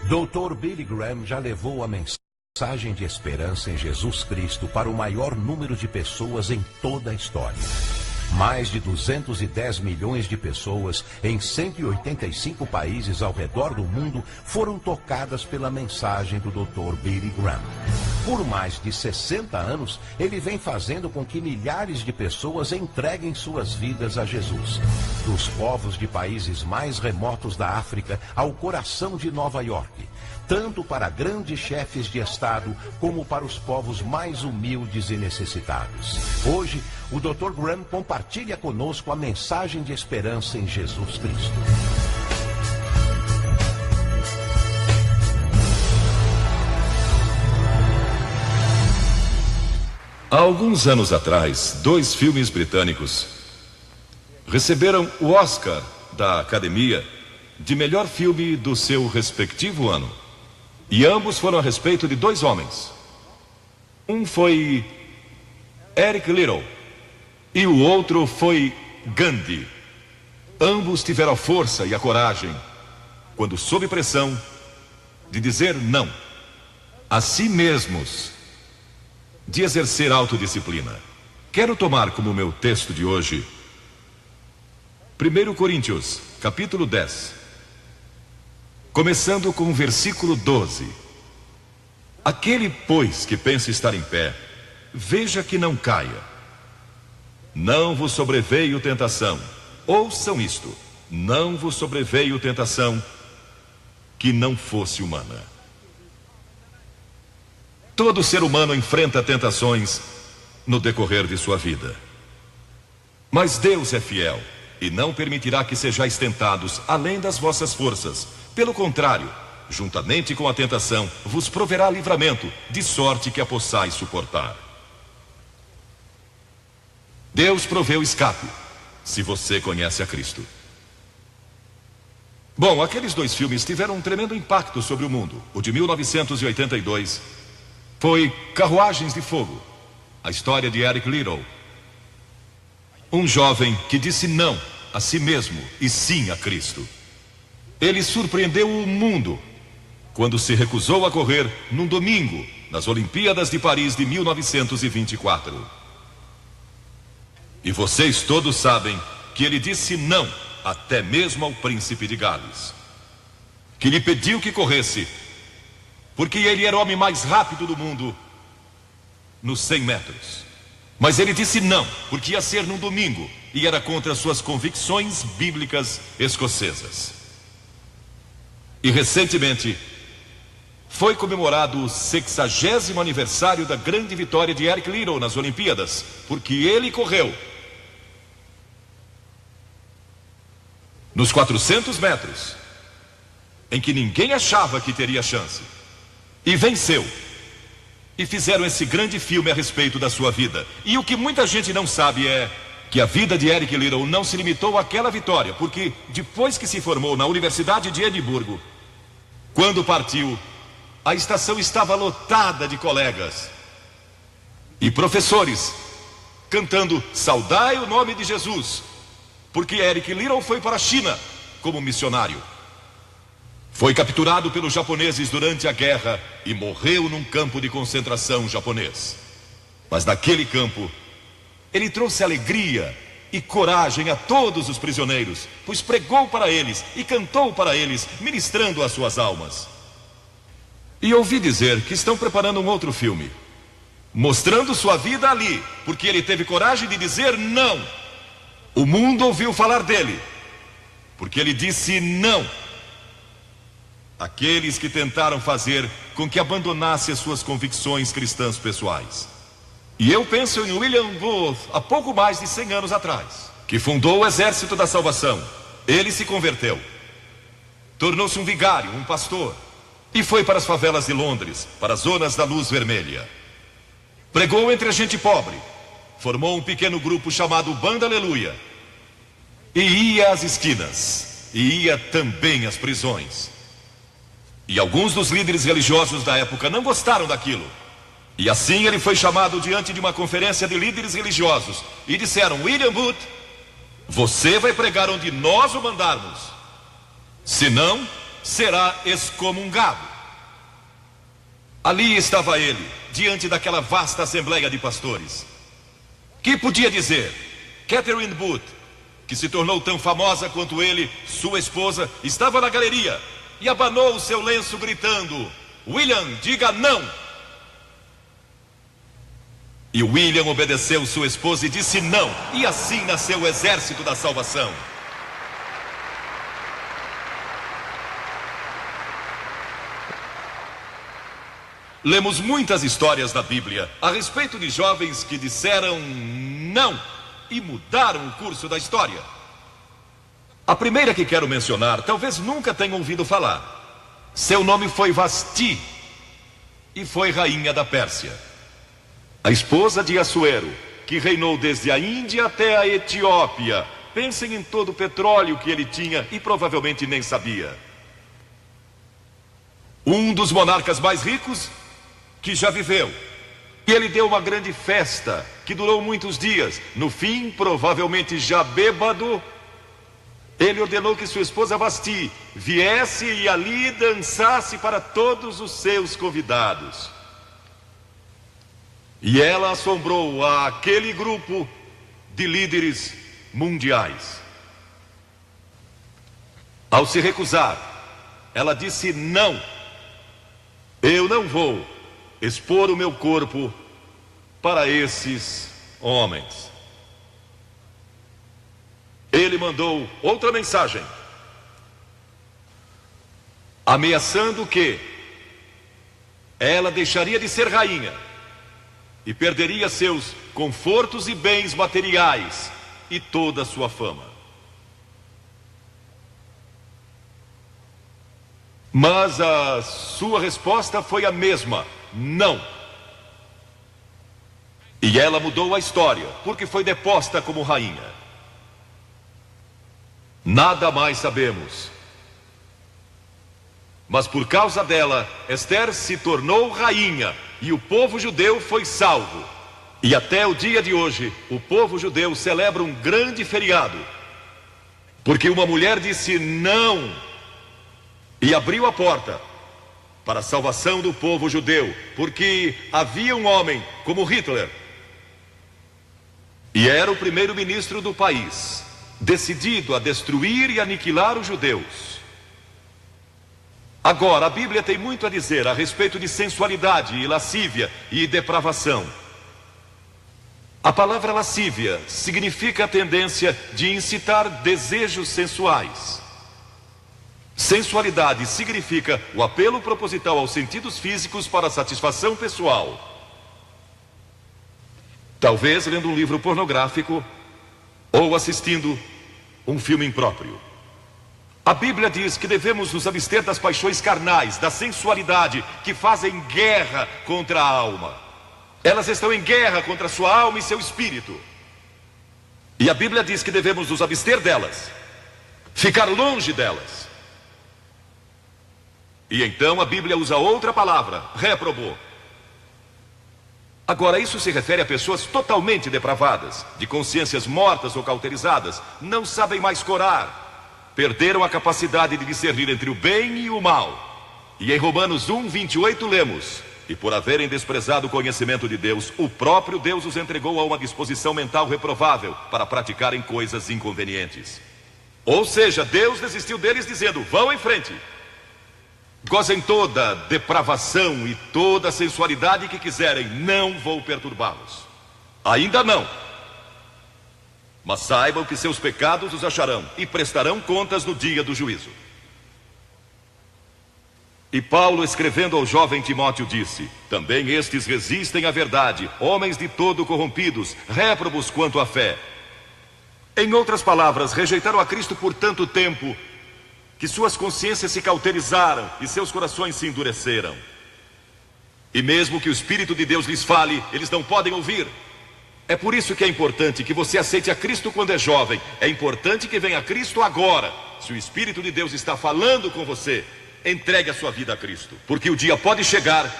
Dr. Billy Graham já levou a mensagem de esperança em Jesus Cristo para o maior número de pessoas em toda a história. Mais de 210 milhões de pessoas em 185 países ao redor do mundo foram tocadas pela mensagem do Dr. Billy Graham. Por mais de 60 anos, ele vem fazendo com que milhares de pessoas entreguem suas vidas a Jesus. Dos povos de países mais remotos da África ao coração de Nova York. Tanto para grandes chefes de Estado, como para os povos mais humildes e necessitados. Hoje, o Dr. Graham compartilha conosco a mensagem de esperança em Jesus Cristo. Há alguns anos atrás, 2 filmes britânicos receberam o Oscar da Academia de melhor filme do seu respectivo ano. E ambos foram a respeito de 2 homens. Um foi Eric Liddell e o outro foi Gandhi. Ambos tiveram a força e a coragem, quando sob pressão, de dizer não a si mesmos, de exercer autodisciplina. Quero tomar como meu texto de hoje 1 Coríntios, capítulo 10, começando com o versículo 12. Aquele, pois, que pensa estar em pé, veja que não caia. Não vos sobreveio tentação. Ouçam isto: não vos sobreveio tentação que não fosse humana. Todo ser humano enfrenta tentações no decorrer de sua vida. Mas Deus é fiel e não permitirá que sejais tentados além das vossas forças. Pelo contrário, juntamente com a tentação, vos proverá livramento, de sorte que a possais suportar. Deus proveu escape, se você conhece a Cristo. Bom, aqueles 2 filmes tiveram um tremendo impacto sobre o mundo. O de 1982 foi Carruagens de Fogo, a história de Eric Liddell, um jovem que disse não a si mesmo e sim a Cristo. Ele surpreendeu o mundo quando se recusou a correr num domingo nas Olimpíadas de Paris de 1924. E vocês todos sabem que ele disse não até mesmo ao príncipe de Gales, que lhe pediu que corresse, porque ele era o homem mais rápido do mundo nos 100 metros. Mas ele disse não, porque ia ser num domingo e era contra suas convicções bíblicas escocesas. E recentemente foi comemorado o 60º aniversário da grande vitória de Eric Liddell nas Olimpíadas, porque ele correu nos 400 metros, em que ninguém achava que teria chance, e venceu. E fizeram esse grande filme a respeito da sua vida. E o que muita gente não sabe é que a vida de Eric Liddell não se limitou àquela vitória, porque depois que se formou na Universidade de Edimburgo, quando partiu, a estação estava lotada de colegas e professores cantando "Saudai o nome de Jesus", porque Eric Liddell foi para a China como missionário. Foi capturado pelos japoneses durante a guerra e morreu num campo de concentração japonês. Mas naquele campo, ele trouxe alegria e coragem a todos os prisioneiros, pois pregou para eles e cantou para eles, ministrando as suas almas. E ouvi dizer que estão preparando um outro filme, mostrando sua vida ali, porque ele teve coragem de dizer não. O mundo ouviu falar dele, porque ele disse não àqueles que tentaram fazer com que abandonasse as suas convicções cristãs pessoais. E eu penso em William Booth, há pouco mais de 100 anos atrás, que fundou o Exército da Salvação. Ele se converteu, tornou-se um vigário, um pastor, e foi para as favelas de Londres, para as zonas da luz vermelha. Pregou entre a gente pobre, formou um pequeno grupo chamado Banda Aleluia, e ia às esquinas, e ia também às prisões. E alguns dos líderes religiosos da época não gostaram daquilo. E assim ele foi chamado diante de uma conferência de líderes religiosos, e disseram: William Booth, você vai pregar onde nós o mandarmos, senão será excomungado. Ali estava ele, diante daquela vasta assembleia de pastores. Que podia dizer? Catherine Booth, que se tornou tão famosa quanto ele, sua esposa, estava na galeria e abanou o seu lenço gritando: William, diga não! E William obedeceu sua esposa e disse não, e assim nasceu o Exército da Salvação. Lemos muitas histórias na Bíblia a respeito de jovens que disseram não e mudaram o curso da história. A primeira que quero mencionar, talvez nunca tenham ouvido falar. Seu nome foi Vasti e foi rainha da Pérsia. a esposa de Assuero, que reinou desde a Índia até a Etiópia. Pensem em todo o petróleo que ele tinha e provavelmente nem sabia. Um dos monarcas mais ricos que já viveu. E ele deu uma grande festa que durou muitos dias. No fim, provavelmente já bêbado, ele ordenou que sua esposa Vasti viesse e ali dançasse para todos os seus convidados. E ela assombrou aquele grupo de líderes mundiais. Ao se recusar, ela disse: não, eu não vou expor o meu corpo para esses homens. Ele mandou outra mensagem, ameaçando que ela deixaria de ser rainha e perderia seus confortos e bens materiais e toda a sua fama. Mas a sua resposta foi a mesma: não. E ela mudou a história, porque foi deposta como rainha. Nada mais sabemos. Mas por causa dela, Esther se tornou rainha e o povo judeu foi salvo. E até o dia de hoje, o povo judeu celebra um grande feriado, porque uma mulher disse não e abriu a porta para a salvação do povo judeu, porque havia um homem como Hitler, e era o primeiro-ministro do país, decidido a destruir e aniquilar os judeus. Agora, a Bíblia tem muito a dizer a respeito de sensualidade e lascívia e depravação. A palavra lascívia significa a tendência de incitar desejos sensuais. Sensualidade significa o apelo proposital aos sentidos físicos para satisfação pessoal. Talvez lendo um livro pornográfico ou assistindo um filme impróprio. A Bíblia diz que devemos nos abster das paixões carnais, da sensualidade, que fazem guerra contra a alma. Elas estão em guerra contra a sua alma e seu espírito. E a Bíblia diz que devemos nos abster delas, ficar longe delas. E então a Bíblia usa outra palavra: réprobo. Agora, isso se refere a pessoas totalmente depravadas, de consciências mortas ou cauterizadas, não sabem mais corar, perderam a capacidade de discernir entre o bem e o mal. E em Romanos 1:28 lemos: e por haverem desprezado o conhecimento de Deus, o próprio Deus os entregou a uma disposição mental reprovável para praticarem coisas inconvenientes. Ou seja, Deus desistiu deles dizendo: vão em frente, gozem toda depravação e toda sensualidade que quiserem, não vou perturbá-los. Ainda não. Mas saibam que seus pecados os acharão e prestarão contas no dia do juízo. E Paulo, escrevendo ao jovem Timóteo, disse: também estes resistem à verdade, homens de todo corrompidos, réprobos quanto à fé. Em outras palavras, rejeitaram a Cristo por tanto tempo que suas consciências se cauterizaram e seus corações se endureceram. E mesmo que o Espírito de Deus lhes fale, eles não podem ouvir. É por isso que é importante que você aceite a Cristo quando é jovem. É importante que venha a Cristo agora. Se o Espírito de Deus está falando com você, entregue a sua vida a Cristo, porque o dia pode chegar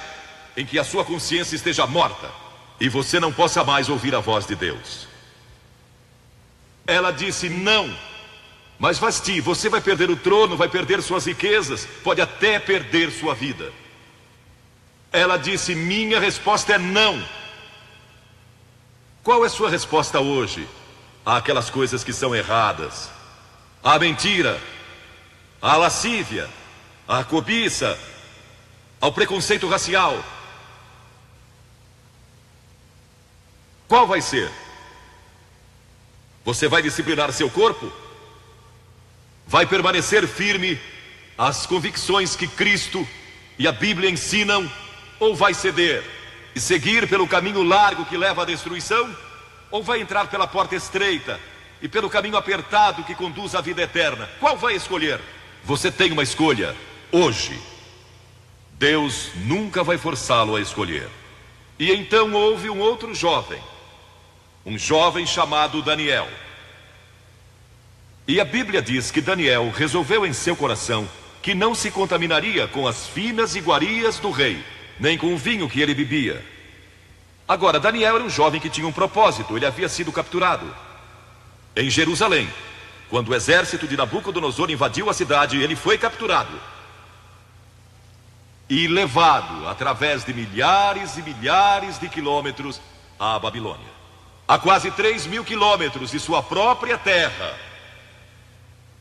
em que a sua consciência esteja morta e você não possa mais ouvir a voz de Deus. Ela disse: não. Mas Vasti, você vai perder o trono, vai perder suas riquezas, pode até perder sua vida. Ela disse: minha resposta é não. Qual é sua resposta hoje àquelas coisas que são erradas? À mentira, à lascívia, à cobiça, ao preconceito racial? Qual vai ser? Você vai disciplinar seu corpo? Vai permanecer firme às convicções que Cristo e a Bíblia ensinam? Ou vai ceder e seguir pelo caminho largo que leva à destruição? Ou vai entrar pela porta estreita e pelo caminho apertado que conduz à vida eterna? Qual vai escolher? Você tem uma escolha hoje. Deus nunca vai forçá-lo a escolher. E então houve um outro jovem, um jovem chamado Daniel. E a Bíblia diz que Daniel resolveu em seu coração que não se contaminaria com as finas iguarias do rei, nem com o vinho que ele bebia. Agora, Daniel era um jovem que tinha um propósito. Ele havia sido capturado em Jerusalém. Quando o exército de Nabucodonosor invadiu a cidade, ele foi capturado e levado através de milhares e milhares de quilômetros à Babilônia, a quase 3.000 quilômetros de sua própria terra,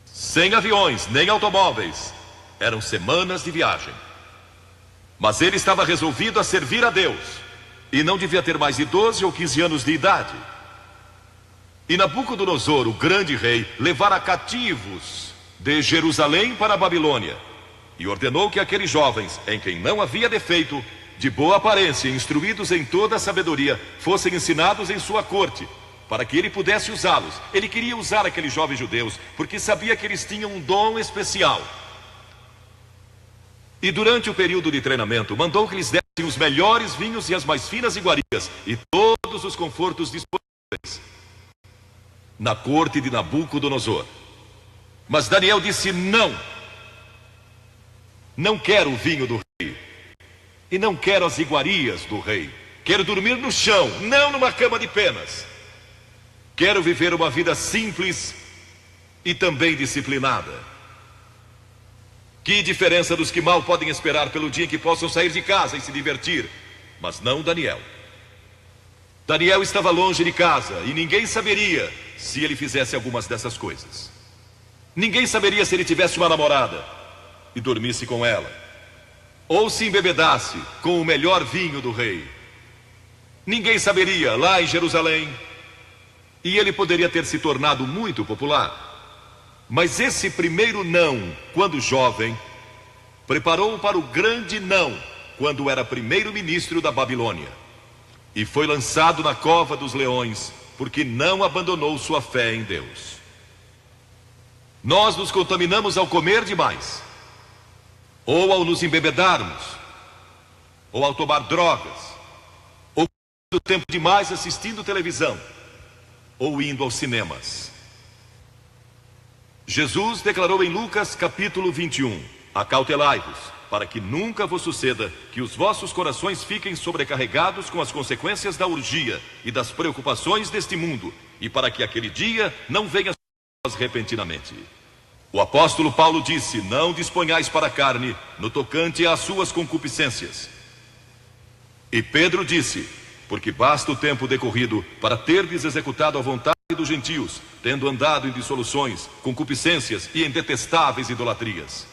sem aviões nem automóveis. Eram semanas de viagem. Mas ele estava resolvido a servir a Deus, e não devia ter mais de 12 ou 15 anos de idade. E Nabucodonosor, o grande rei, levara cativos de Jerusalém para a Babilônia, e ordenou que aqueles jovens, em quem não havia defeito, de boa aparência, instruídos em toda a sabedoria, fossem ensinados em sua corte, para que ele pudesse usá-los. Ele queria usar aqueles jovens judeus, porque sabia que eles tinham um dom especial. E durante o período de treinamento, mandou que lhes dessem os melhores vinhos e as mais finas iguarias, e todos os confortos disponíveis na corte de Nabucodonosor. Mas Daniel disse: não quero o vinho do rei, e não quero as iguarias do rei. Quero dormir no chão, não numa cama de penas. Quero viver uma vida simples e também disciplinada. Que diferença dos que mal podem esperar pelo dia em que possam sair de casa e se divertir. Mas não Daniel. Daniel estava longe de casa e ninguém saberia se ele fizesse algumas dessas coisas. Ninguém saberia se ele tivesse uma namorada e dormisse com ela, ou se embebedasse com o melhor vinho do rei. Ninguém saberia lá em Jerusalém, e ele poderia ter se tornado muito popular. Mas esse primeiro não, quando jovem, preparou-o para o grande não, quando era primeiro-ministro da Babilônia, e foi lançado na cova dos leões, porque não abandonou sua fé em Deus. Nós nos contaminamos ao comer demais, ou ao nos embebedarmos, ou ao tomar drogas, ou do tempo demais assistindo televisão, ou indo aos cinemas. Jesus declarou em Lucas capítulo 21: acautelai-vos, para que nunca vos suceda que os vossos corações fiquem sobrecarregados com as consequências da orgia e das preocupações deste mundo, e para que aquele dia não venha sobre vós repentinamente. O apóstolo Paulo disse: não disponhais para a carne no tocante às suas concupiscências. E Pedro disse: porque basta o tempo decorrido para terdes executado a vontade dos gentios, tendo andado em dissoluções, concupiscências e em detestáveis idolatrias.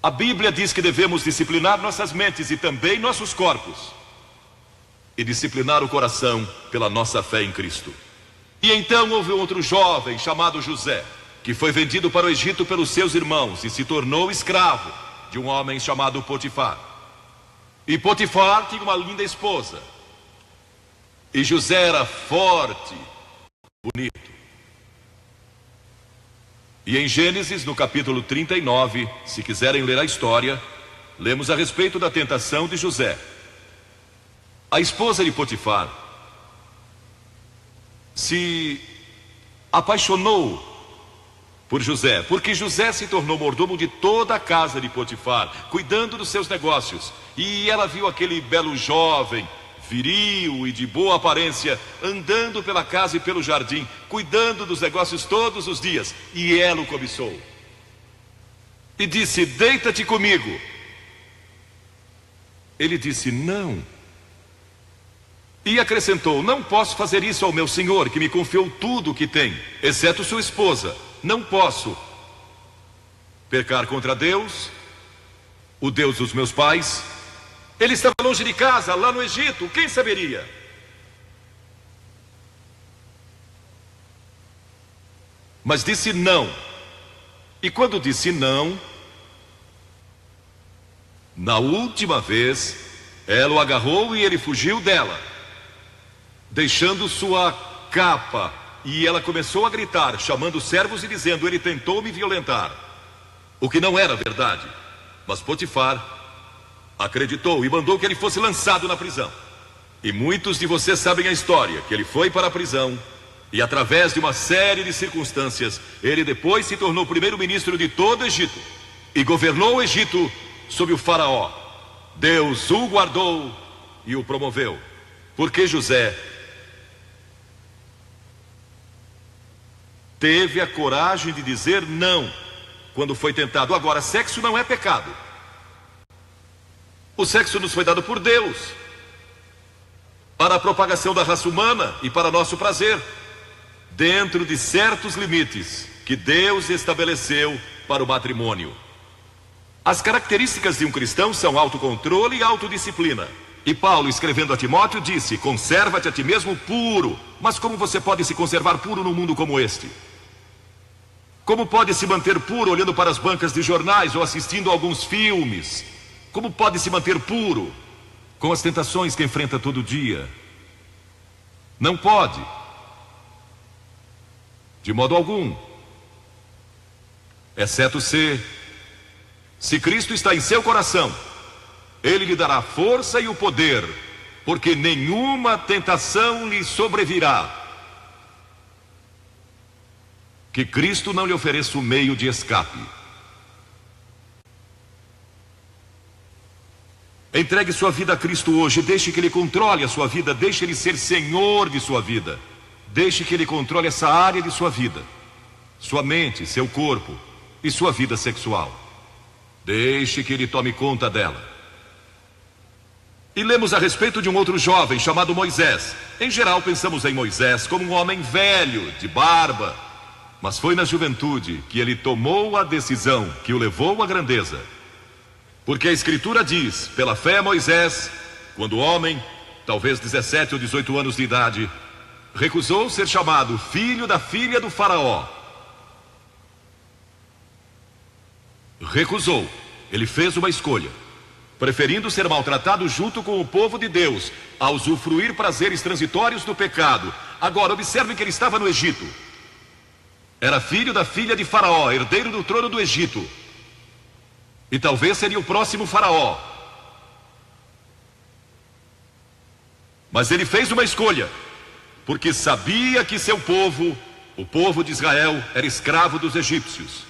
A Bíblia diz que devemos disciplinar nossas mentes e também nossos corpos, e disciplinar o coração pela nossa fé em Cristo. E então houve outro jovem chamado José, que foi vendido para o Egito pelos seus irmãos e se tornou escravo de um homem chamado Potifar. E Potifar tinha uma linda esposa, e José era forte, bonito. E em Gênesis, no capítulo 39, se quiserem ler a história, lemos a respeito da tentação de José. A esposa de Potifar se apaixonou por José, porque José se tornou mordomo de toda a casa de Potifar, cuidando dos seus negócios. E ela viu aquele belo jovem, viril e de boa aparência, andando pela casa e pelo jardim, cuidando dos negócios todos os dias, e ela o cobiçou e disse: deita-te comigo. Ele disse: não. E acrescentou: não posso fazer isso ao meu senhor, que me confiou tudo o que tem, exceto sua esposa. Não posso pecar contra Deus, o Deus dos meus pais. Ele estava longe de casa, lá no Egito, quem saberia? Mas disse não. E quando disse não, na última vez, ela o agarrou e ele fugiu dela, deixando sua capa. E ela começou a gritar, chamando os servos e dizendo: ele tentou me violentar. O que não era verdade. Mas Potifar acreditou e mandou que ele fosse lançado na prisão. E muitos de vocês sabem a história, que ele foi para a prisão e através de uma série de circunstâncias, ele depois se tornou primeiro-ministro de todo o Egito e governou o Egito sob o faraó. Deus o guardou e o promoveu, porque José teve a coragem de dizer não quando foi tentado. Agora, sexo não é pecado. O sexo nos foi dado por Deus para a propagação da raça humana e para nosso prazer, dentro de certos limites que Deus estabeleceu para o matrimônio. As características de um cristão são autocontrole e autodisciplina. E Paulo, escrevendo a Timóteo, disse: conserva-te a ti mesmo puro. Mas como você pode se conservar puro num mundo como este? Como pode se manter puro olhando para as bancas de jornais ou assistindo a alguns filmes? Como pode se manter puro com as tentações que enfrenta todo dia? Não pode, de modo algum, exceto se Cristo está em seu coração, Ele lhe dará a força e o poder, porque nenhuma tentação lhe sobrevirá que Cristo não lhe ofereça o meio de escape. Entregue sua vida a Cristo hoje, deixe que Ele controle a sua vida, deixe Ele ser Senhor de sua vida, deixe que Ele controle essa área de sua vida, sua mente, seu corpo e sua vida sexual. Deixe que Ele tome conta dela. E lemos a respeito de um outro jovem chamado Moisés. Em geral pensamos em Moisés como um homem velho, de barba, mas foi na juventude que ele tomou a decisão que o levou à grandeza. Porque a Escritura diz: pela fé Moisés, quando homem, talvez 17 ou 18 anos de idade, recusou ser chamado filho da filha do faraó. Recusou. Ele fez uma escolha, preferindo ser maltratado junto com o povo de Deus, a usufruir prazeres transitórios do pecado. Agora, observe que ele estava no Egito. Era filho da filha de faraó, herdeiro do trono do Egito. E talvez seria o próximo faraó. Mas ele fez uma escolha, porque sabia que seu povo, o povo de Israel, era escravo dos egípcios.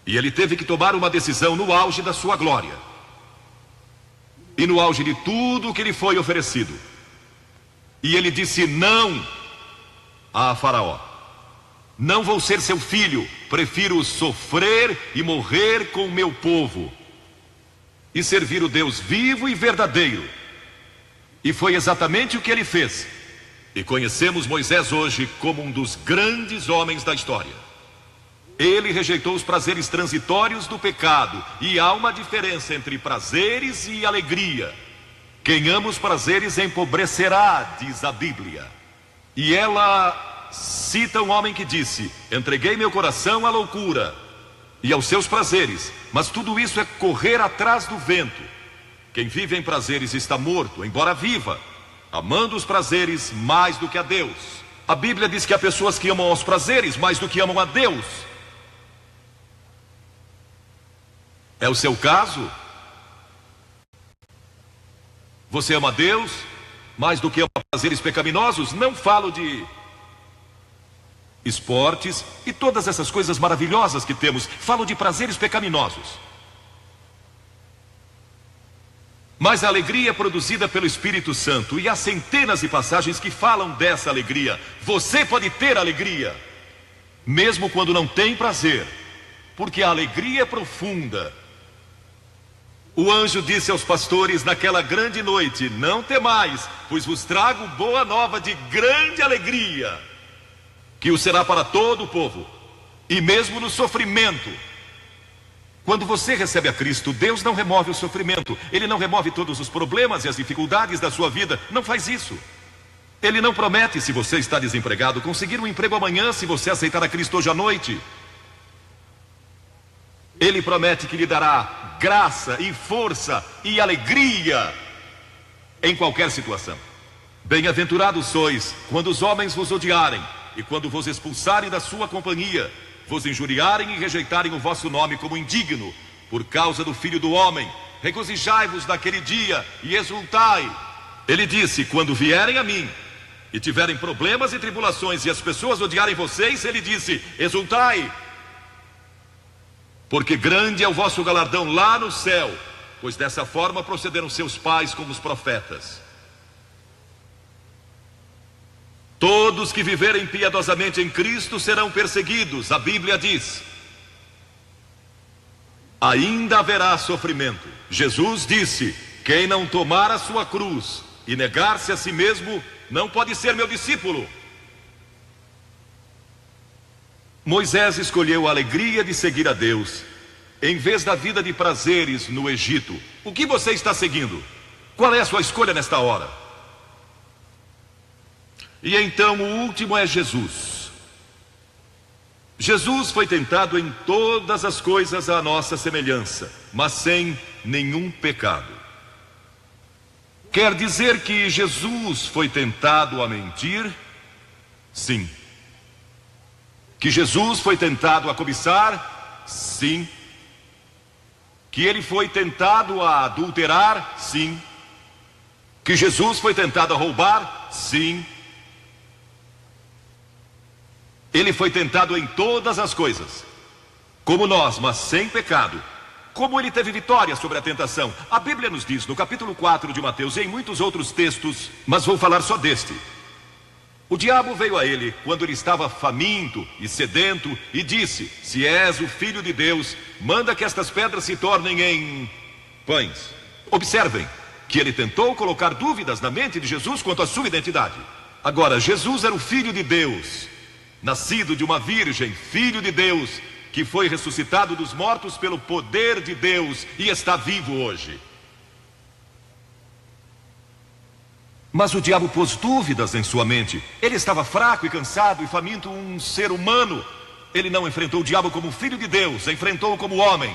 E ele teve que tomar uma decisão no auge da sua glória. E no auge de tudo que lhe foi oferecido. E ele disse não a faraó. Não vou ser seu filho, prefiro sofrer e morrer com o meu povo e servir o Deus vivo e verdadeiro. E foi exatamente o que ele fez. E conhecemos Moisés hoje como um dos grandes homens da história. Ele rejeitou os prazeres transitórios do pecado. E há uma diferença entre prazeres e alegria. Quem ama os prazeres empobrecerá, diz a Bíblia. E ela cita um homem que disse: entreguei meu coração à loucura e aos seus prazeres, mas tudo isso é correr atrás do vento. Quem vive em prazeres está morto, embora viva, amando os prazeres mais do que a Deus. A Bíblia diz que há pessoas que amam os prazeres mais do que amam a Deus. É o seu caso? Você ama a Deus mais do que ama prazeres pecaminosos? Não falo de esportes e todas essas coisas maravilhosas que temos. Falo de prazeres pecaminosos. Mas a alegria é produzida pelo Espírito Santo, e há centenas de passagens que falam dessa alegria. Você pode ter alegria mesmo quando não tem prazer, porque a alegria é profunda. O anjo disse aos pastores naquela grande noite: não temais, pois vos trago boa nova de grande alegria, que o será para todo o povo. E mesmo no sofrimento, quando você recebe a Cristo, Deus não remove o sofrimento. Ele não remove todos os problemas e as dificuldades da sua vida. Não faz isso. Ele não promete, se você está desempregado, conseguir um emprego amanhã se você aceitar a Cristo hoje à noite. Ele promete que lhe dará graça e força e alegria em qualquer situação. Bem-aventurados sois quando os homens vos odiarem e quando vos expulsarem da sua companhia, vos injuriarem e rejeitarem o vosso nome como indigno, por causa do Filho do Homem. regozijai-vos naquele dia e exultai. Ele disse: quando vierem a mim e tiverem problemas e tribulações e as pessoas odiarem vocês, ele disse: exultai, porque grande é o vosso galardão lá no céu, pois dessa forma procederam seus pais com os profetas. Todos que viverem piedosamente em Cristo serão perseguidos. A Bíblia diz: ainda haverá sofrimento. Jesus disse: quem não tomar a sua cruz e negar-se a si mesmo não pode ser meu discípulo. Moisés escolheu a alegria de seguir a Deus em vez da vida de prazeres no Egito. O que você está seguindo? Qual é a sua escolha nesta hora? E então o último é Jesus. Jesus foi tentado em todas as coisas à nossa semelhança, mas sem nenhum pecado. Quer dizer que Jesus foi tentado a mentir? Sim. Que Jesus foi tentado a cobiçar? Sim. Que ele foi tentado a adulterar? Sim. Que Jesus foi tentado a roubar? Sim. Ele foi tentado em todas as coisas, como nós, mas sem pecado. Como ele teve vitória sobre a tentação? A Bíblia nos diz no capítulo 4 de Mateus e em muitos outros textos, mas vou falar só deste. O diabo veio a ele quando ele estava faminto e sedento e disse: se és o Filho de Deus, manda que estas pedras se tornem em pães. Observem que ele tentou colocar dúvidas na mente de Jesus quanto à sua identidade. Agora, Jesus era o Filho de Deus, nascido de uma virgem, Filho de Deus, que foi ressuscitado dos mortos pelo poder de Deus e está vivo hoje. Mas o diabo pôs dúvidas em sua mente. Ele estava fraco e cansado e faminto, um ser humano. Ele não enfrentou o diabo como Filho de Deus, enfrentou-o como homem.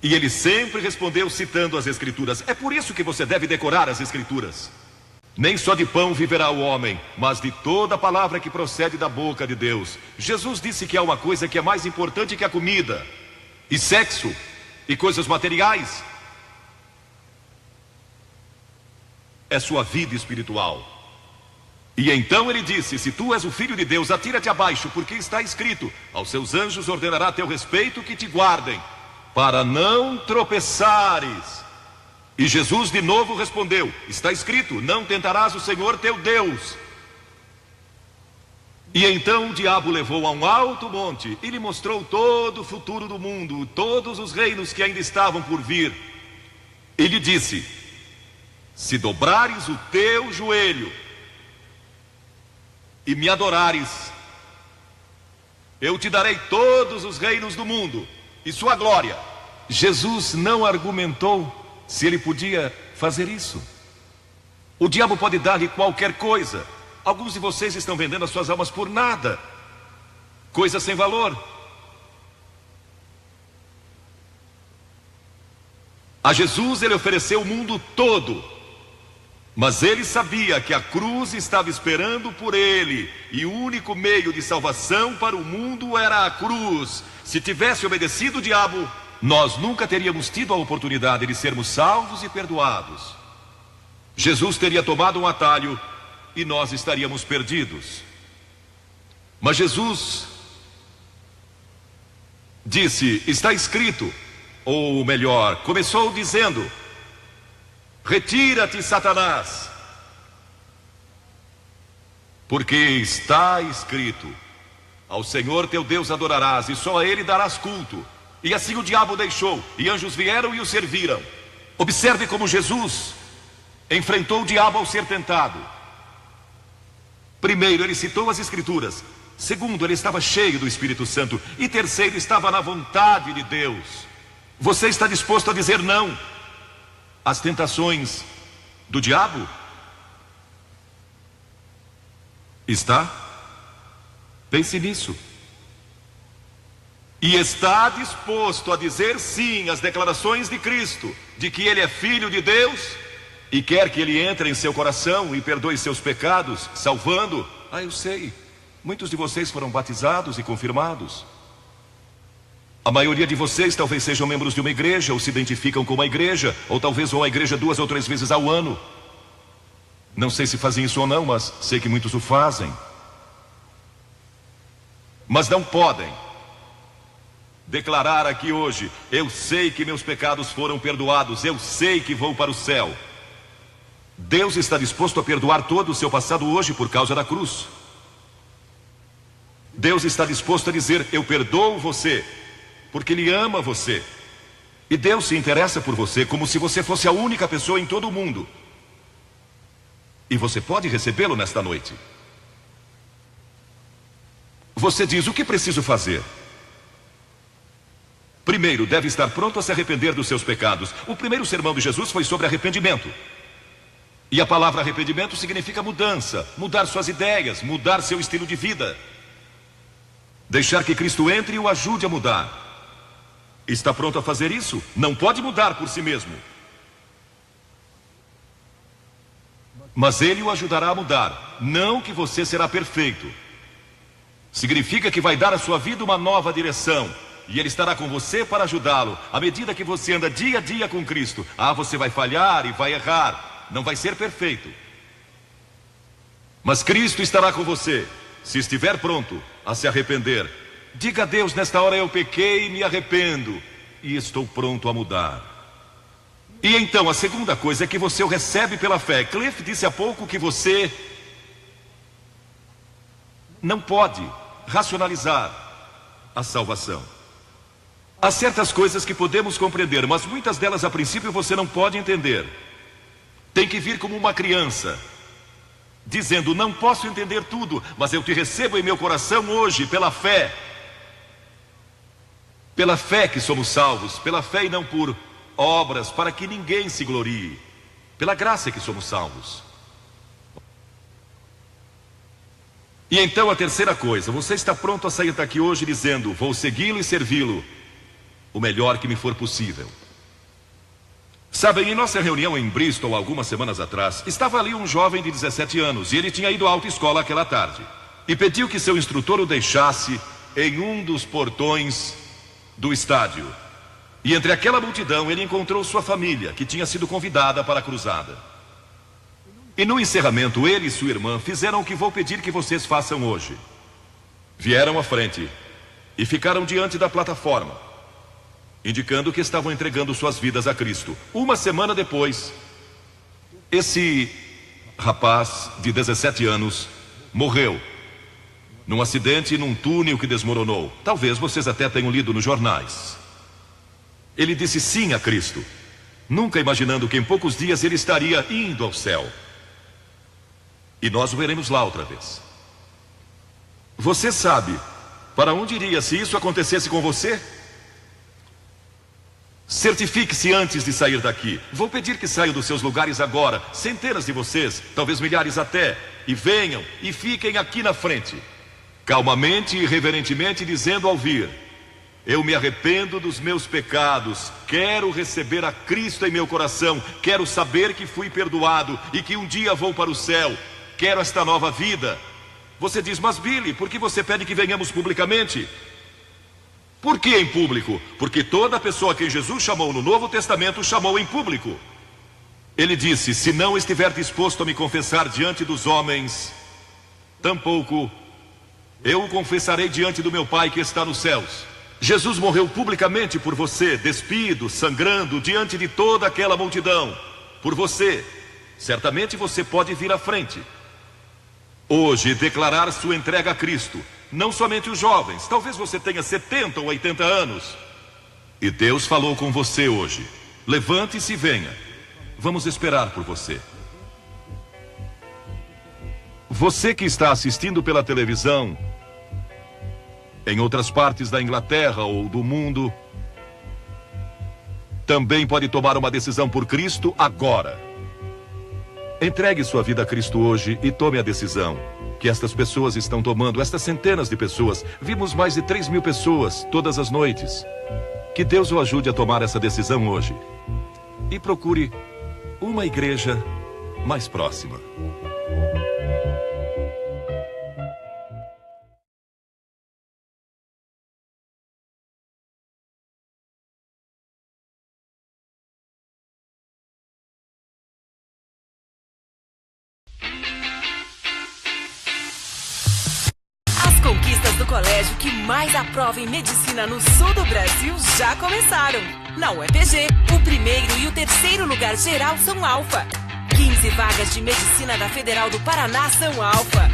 E ele sempre respondeu citando as Escrituras. É por isso que você deve decorar as Escrituras. Nem só de pão viverá o homem, mas de toda palavra que procede da boca de Deus. Jesus disse que há uma coisa que é mais importante que a comida, e sexo, e coisas materiais. É sua vida espiritual. E então ele disse: se tu és o Filho de Deus, atira-te abaixo, porque está escrito: aos seus anjos ordenará a teu respeito que te guardem, para não tropeçares. E Jesus de novo respondeu: está escrito, não tentarás o Senhor teu Deus. E então o diabo levou a um alto monte e lhe mostrou todo o futuro do mundo, todos os reinos que ainda estavam por vir. E lhe disse: se dobrares o teu joelho e me adorares, eu te darei todos os reinos do mundo e sua glória. Jesus não argumentou se ele podia fazer isso. O diabo pode dar-lhe qualquer coisa. Alguns de vocês estão vendendo as suas almas por nada, coisa sem valor. A Jesus ele ofereceu o mundo todo, mas ele sabia que a cruz estava esperando por ele, e o único meio de salvação para o mundo era a cruz. Se tivesse obedecido o diabo, nós nunca teríamos tido a oportunidade de sermos salvos e perdoados. Jesus teria tomado um atalho e nós estaríamos perdidos. Mas Jesus disse: está escrito, ou melhor, começou dizendo: retira-te, Satanás, porque está escrito: ao Senhor teu Deus adorarás e só a ele darás culto. E assim o diabo deixou, e anjos vieram e o serviram. Observe como Jesus enfrentou o diabo ao ser tentado. Primeiro, ele citou as Escrituras. Segundo, ele estava cheio do Espírito Santo. E terceiro, estava na vontade de Deus. Você está disposto a dizer não às tentações do diabo? Está? Pense nisso. E está disposto a dizer sim às declarações de Cristo, de que Ele é Filho de Deus, e quer que Ele entre em seu coração e perdoe seus pecados, salvando? Eu sei, muitos de vocês foram batizados e confirmados. A maioria de vocês talvez sejam membros de uma igreja, ou se identificam com uma igreja, ou talvez vão à igreja 2 ou 3 vezes ao ano. Não sei se fazem isso ou não, mas sei que muitos o fazem. Mas não podem declarar aqui hoje: eu sei que meus pecados foram perdoados, eu sei que vou para o céu. Deus está disposto a perdoar todo o seu passado hoje por causa da cruz. Deus está disposto a dizer: eu perdoo você, porque Ele ama você. E Deus se interessa por você como se você fosse a única pessoa em todo o mundo. E você pode recebê-lo nesta noite. Você diz: o que preciso fazer? Primeiro, deve estar pronto a se arrepender dos seus pecados. O primeiro sermão de Jesus foi sobre arrependimento. E a palavra arrependimento significa mudança, mudar suas ideias, mudar seu estilo de vida. Deixar que Cristo entre e o ajude a mudar. Está pronto a fazer isso? Não pode mudar por si mesmo. Mas Ele o ajudará a mudar. Não que você será perfeito. Significa que vai dar à sua vida uma nova direção. E Ele estará com você para ajudá-lo. À medida que você anda dia a dia com Cristo. Você vai falhar e vai errar. Não vai ser perfeito. Mas Cristo estará com você, se estiver pronto a se arrepender. Diga a Deus: nesta hora eu pequei e me arrependo, e estou pronto a mudar. E então a segunda coisa é que você o recebe pela fé. Cliff disse há pouco que você não pode racionalizar a salvação. Há certas coisas que podemos compreender, mas muitas delas a princípio você não pode entender. Tem que vir como uma criança, dizendo: não posso entender tudo, mas eu te recebo em meu coração hoje pela fé. Pela fé que somos salvos, pela fé e não por obras, para que ninguém se glorie. Pela graça que somos salvos. E então a terceira coisa: você está pronto a sair daqui hoje dizendo: vou segui-lo e servi-lo o melhor que me for possível. Sabem, em nossa reunião em Bristol, algumas semanas atrás, estava ali um jovem de 17 anos, e ele tinha ido à autoescola aquela tarde. E pediu que seu instrutor o deixasse em um dos portões do estádio. E entre aquela multidão, ele encontrou sua família, que tinha sido convidada para a cruzada. E no encerramento, ele e sua irmã fizeram o que vou pedir que vocês façam hoje. Vieram à frente e ficaram diante da plataforma, indicando que estavam entregando suas vidas a Cristo. Uma semana depois, esse rapaz de 17 anos morreu num acidente num túnel que desmoronou. Talvez vocês até tenham lido nos jornais. Ele disse sim a Cristo, nunca imaginando que em poucos dias ele estaria indo ao céu. E nós o veremos lá outra vez. Você sabe para onde iria se isso acontecesse com você? Certifique-se antes de sair daqui. Vou pedir que saiam dos seus lugares agora, centenas de vocês, talvez milhares até, e venham e fiquem aqui na frente, calmamente e reverentemente, dizendo ao vir: eu me arrependo dos meus pecados, quero receber a Cristo em meu coração, quero saber que fui perdoado e que um dia vou para o céu, quero esta nova vida. Você diz: mas Billy, por que você pede que venhamos publicamente? Por que em público? Porque toda pessoa que Jesus chamou no Novo Testamento chamou em público. Ele disse: se não estiver disposto a me confessar diante dos homens, tampouco eu o confessarei diante do meu Pai que está nos céus. Jesus morreu publicamente por você, despido, sangrando, diante de toda aquela multidão. Por você. Certamente você pode vir à frente hoje e declarar sua entrega a Cristo. Não somente os jovens, talvez você tenha 70 ou 80 anos. E Deus falou com você hoje. Levante-se e venha. Vamos esperar por você. Você que está assistindo pela televisão, em outras partes da Inglaterra ou do mundo, também pode tomar uma decisão por Cristo agora. Entregue sua vida a Cristo hoje e tome a decisão que estas pessoas estão tomando, estas centenas de pessoas. Vimos mais de 3.000 pessoas todas as noites. Que Deus o ajude a tomar essa decisão hoje. E procure uma igreja mais próxima. colégio que mais aprova em medicina no sul do Brasil já começaram. Na UEPG, o primeiro e o terceiro lugar geral são alfa. 15 vagas de medicina da Federal do Paraná são alfa.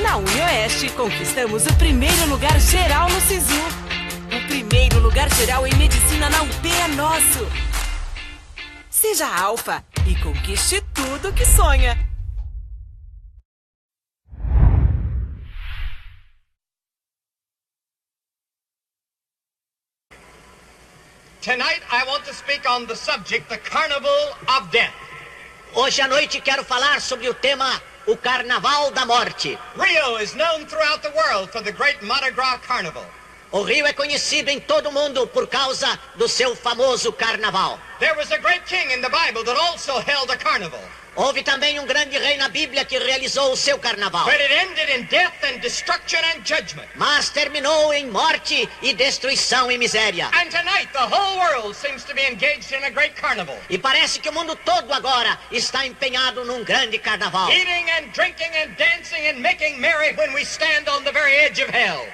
Na UniOeste, conquistamos o primeiro lugar geral no SISU. O primeiro lugar geral em medicina na UP é nosso. Seja alfa e conquiste tudo que sonha. Tonight I want to speak on the subject, the Carnival of Death. Hoje à noite quero falar sobre o tema o Carnaval da Morte. Rio is known throughout the world for the great Mardi Gras Carnival. O Rio é conhecido em todo o mundo por causa do seu famoso carnaval. There was a great king in the Bible that also held a carnival. Houve também um grande rei na Bíblia que realizou o seu carnaval. But it ended in death and destruction and judgment. Mas terminou em morte e destruição e miséria. And tonight the whole world seems to be engaged in a great carnival. E parece que o mundo todo agora está empenhado num grande carnaval. Eating and drinking and dancing and making merry when we stand on the very edge of hell.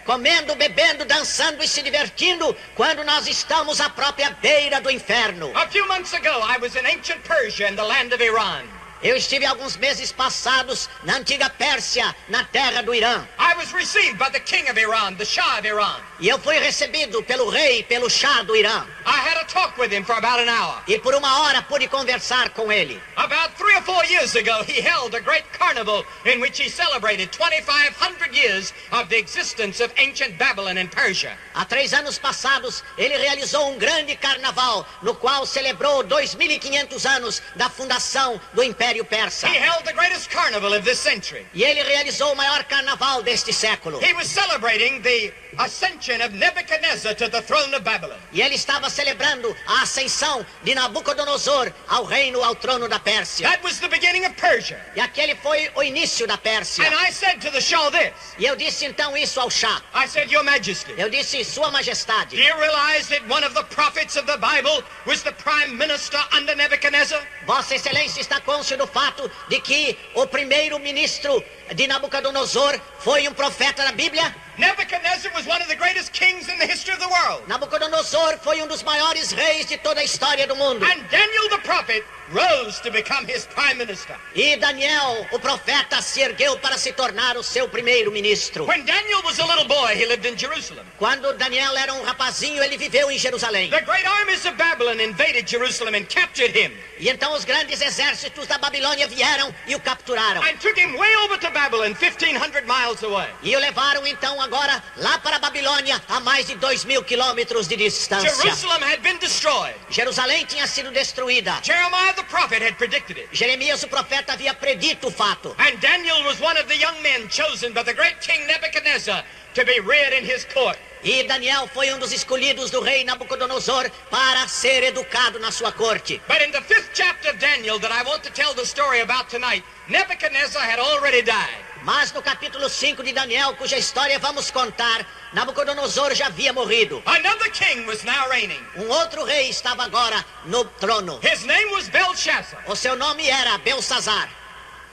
Comendo, bebendo, dançando e se divertindo quando nós estamos à própria beira do inferno. A few months ago, I was in ancient Persia in the land of Iran. Eu estive alguns meses passados na antiga Pérsia, na terra do Irã. I was received by the king of Iran, the Shah of Iran. E eu fui recebido pelo rei, pelo Shah do Irã. I had a talk with him for about an hour. E por uma hora pude conversar com ele. About 3 or 4 years ago, he held a great carnival in which he celebrated 2,500 years of the existence of ancient Babylon in Persia. Há 3 anos passados, ele realizou um grande carnaval, no qual celebrou 2.500 anos da fundação do Império Persa. He held the greatest carnival of this century. E ele realizou o maior carnaval deste século. He was celebrating the ascension of Nebuchadnezzar to the throne of Babylon. E ele estava celebrando a ascensão de Nabucodonosor ao reino, ao trono da Pérsia. That was the beginning of Persia. E aquele foi o início da Pérsia. And I said to the Shah this. E eu disse então isso ao Shah. I said, Your Majesty. Eu disse, Sua Majestade. Do you realize that one of the prophets of the Bible was the prime minister under Nebuchadnezzar? Vossa Excelência está cônscio do fato de que o primeiro-ministro de Nabucodonosor foi um profeta da Bíblia? Nebuchadnezzar was one of the greatest kings in the history of the world. Nabucodonosor foi um dos maiores reis de toda a história do mundo. And Daniel the prophet rose to become his prime minister. E Daniel, o profeta, se ergueu para se tornar o seu primeiro-ministro. When Daniel was a little boy, he lived in Jerusalem. Quando Daniel era um rapazinho, ele viveu em Jerusalém. The great armies of Babylon invaded Jerusalem and captured him. E então os grandes exércitos da Babilônia vieram e o capturaram. And took him way over to Babylon, 1,500 miles away. E o levaram então agora lá para a Babilônia, a mais de 2.000 quilômetros de distância. Jerusalem had been destroyed. Jerusalém tinha sido destruída. Jeremiah the prophet had predicted it. Jeremias o profeta havia predito o fato. And Daniel was one of the young men chosen by the great king Nebuchadnezzar to be reared in his court. E Daniel foi um dos escolhidos do rei Nabucodonosor para ser educado na sua corte. But in the 5th chapter of Daniel that I want to tell the story about tonight, Nebuchadnezzar had already died. Mas no capítulo 5 de Daniel, cuja história vamos contar, Nabucodonosor já havia morrido. Another king was now reigning. Um outro rei estava agora no trono. His name was Belshazzar. O seu nome era Belsazar.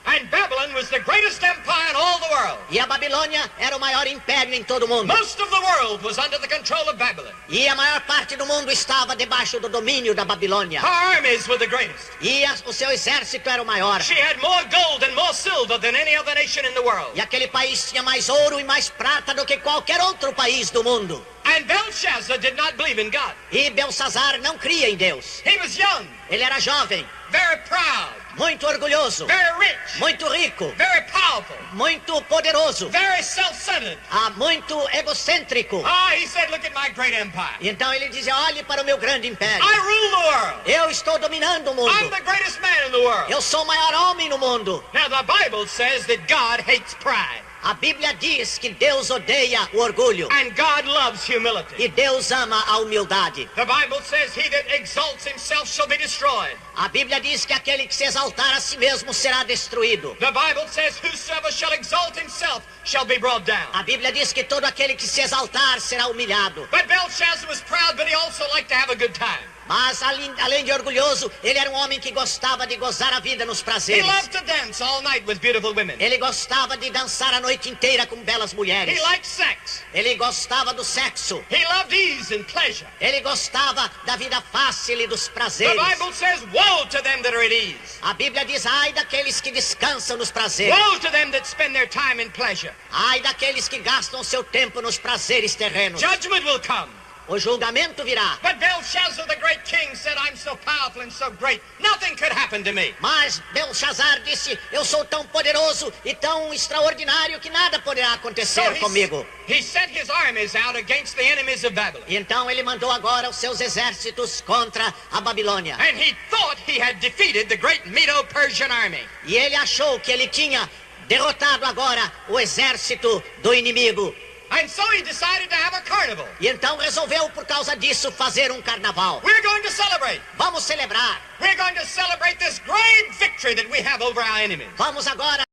And Babylon was the greatest empire in all the world. E a Babilônia era o maior império em todo o mundo. Most of the world was under the control of Babylon. E a maior parte do mundo estava debaixo do domínio da Babilônia. Her armies were the greatest. E o seu exército era o maior. She had more gold and more silver than any other nation in the world. E aquele país tinha mais ouro e mais prata do que qualquer outro país do mundo. And Belshazzar did not believe in God. E Belsazar não cria em Deus. He was young. Ele era jovem. Very proud. Muito orgulhoso. Very rich. Muito rico. Very powerful. Muito poderoso. Very self-centered. Muito egocêntrico. He said, look at my great empire. Então ele dizia, olhe para o meu grande império. I rule the world. Eu estou dominando o mundo. I'm the greatest man in the world. Eu sou o maior homem no mundo. Now the Bible says that God hates pride. A Bíblia diz que Deus odeia o orgulho. And God loves humility. E Deus ama a humildade. The Bible says he that exalts himself shall be destroyed. A Bíblia diz que aquele que se exaltar a si mesmo será destruído. The Bible says whosoever shall exalt himself shall be brought down. A Bíblia diz que todo aquele que se exaltar será humilhado. But Belshazzar was proud, but he also liked to have a good time. Mas além de orgulhoso, ele era um homem que gostava de gozar a vida nos He prazeres. loved to dance all night with beautiful women. Ele gostava de dançar a noite inteira com belas mulheres. He liked sex. Ele gostava do sexo. He loved ease and pleasure. Ele gostava da vida fácil e dos The prazeres. Bible says, woe to them that are at ease. A Bíblia diz, ai daqueles que descansam nos prazeres. Woe to them that spend their time in pleasure. Ai daqueles que gastam seu tempo nos prazeres terrenos. Judgment will come. O julgamento virá. But Belshazzar, the great king, said, I'm so powerful and so great, nothing could happen to me. Mas Belshazzar disse, eu sou tão poderoso e tão extraordinário que nada poderá acontecer comigo. He sent his armies out against the enemies of Babylon. Então ele mandou agora os seus exércitos contra a Babilônia. And he thought he had defeated the great Medo-Persian army. E ele achou que ele tinha derrotado agora o exército do inimigo. And so he decided to have a carnival. E então resolveu, por causa disso, fazer um carnaval. We're going to celebrate. Vamos celebrar. We're going to celebrate this great victory that we have over our enemies. Vamos agora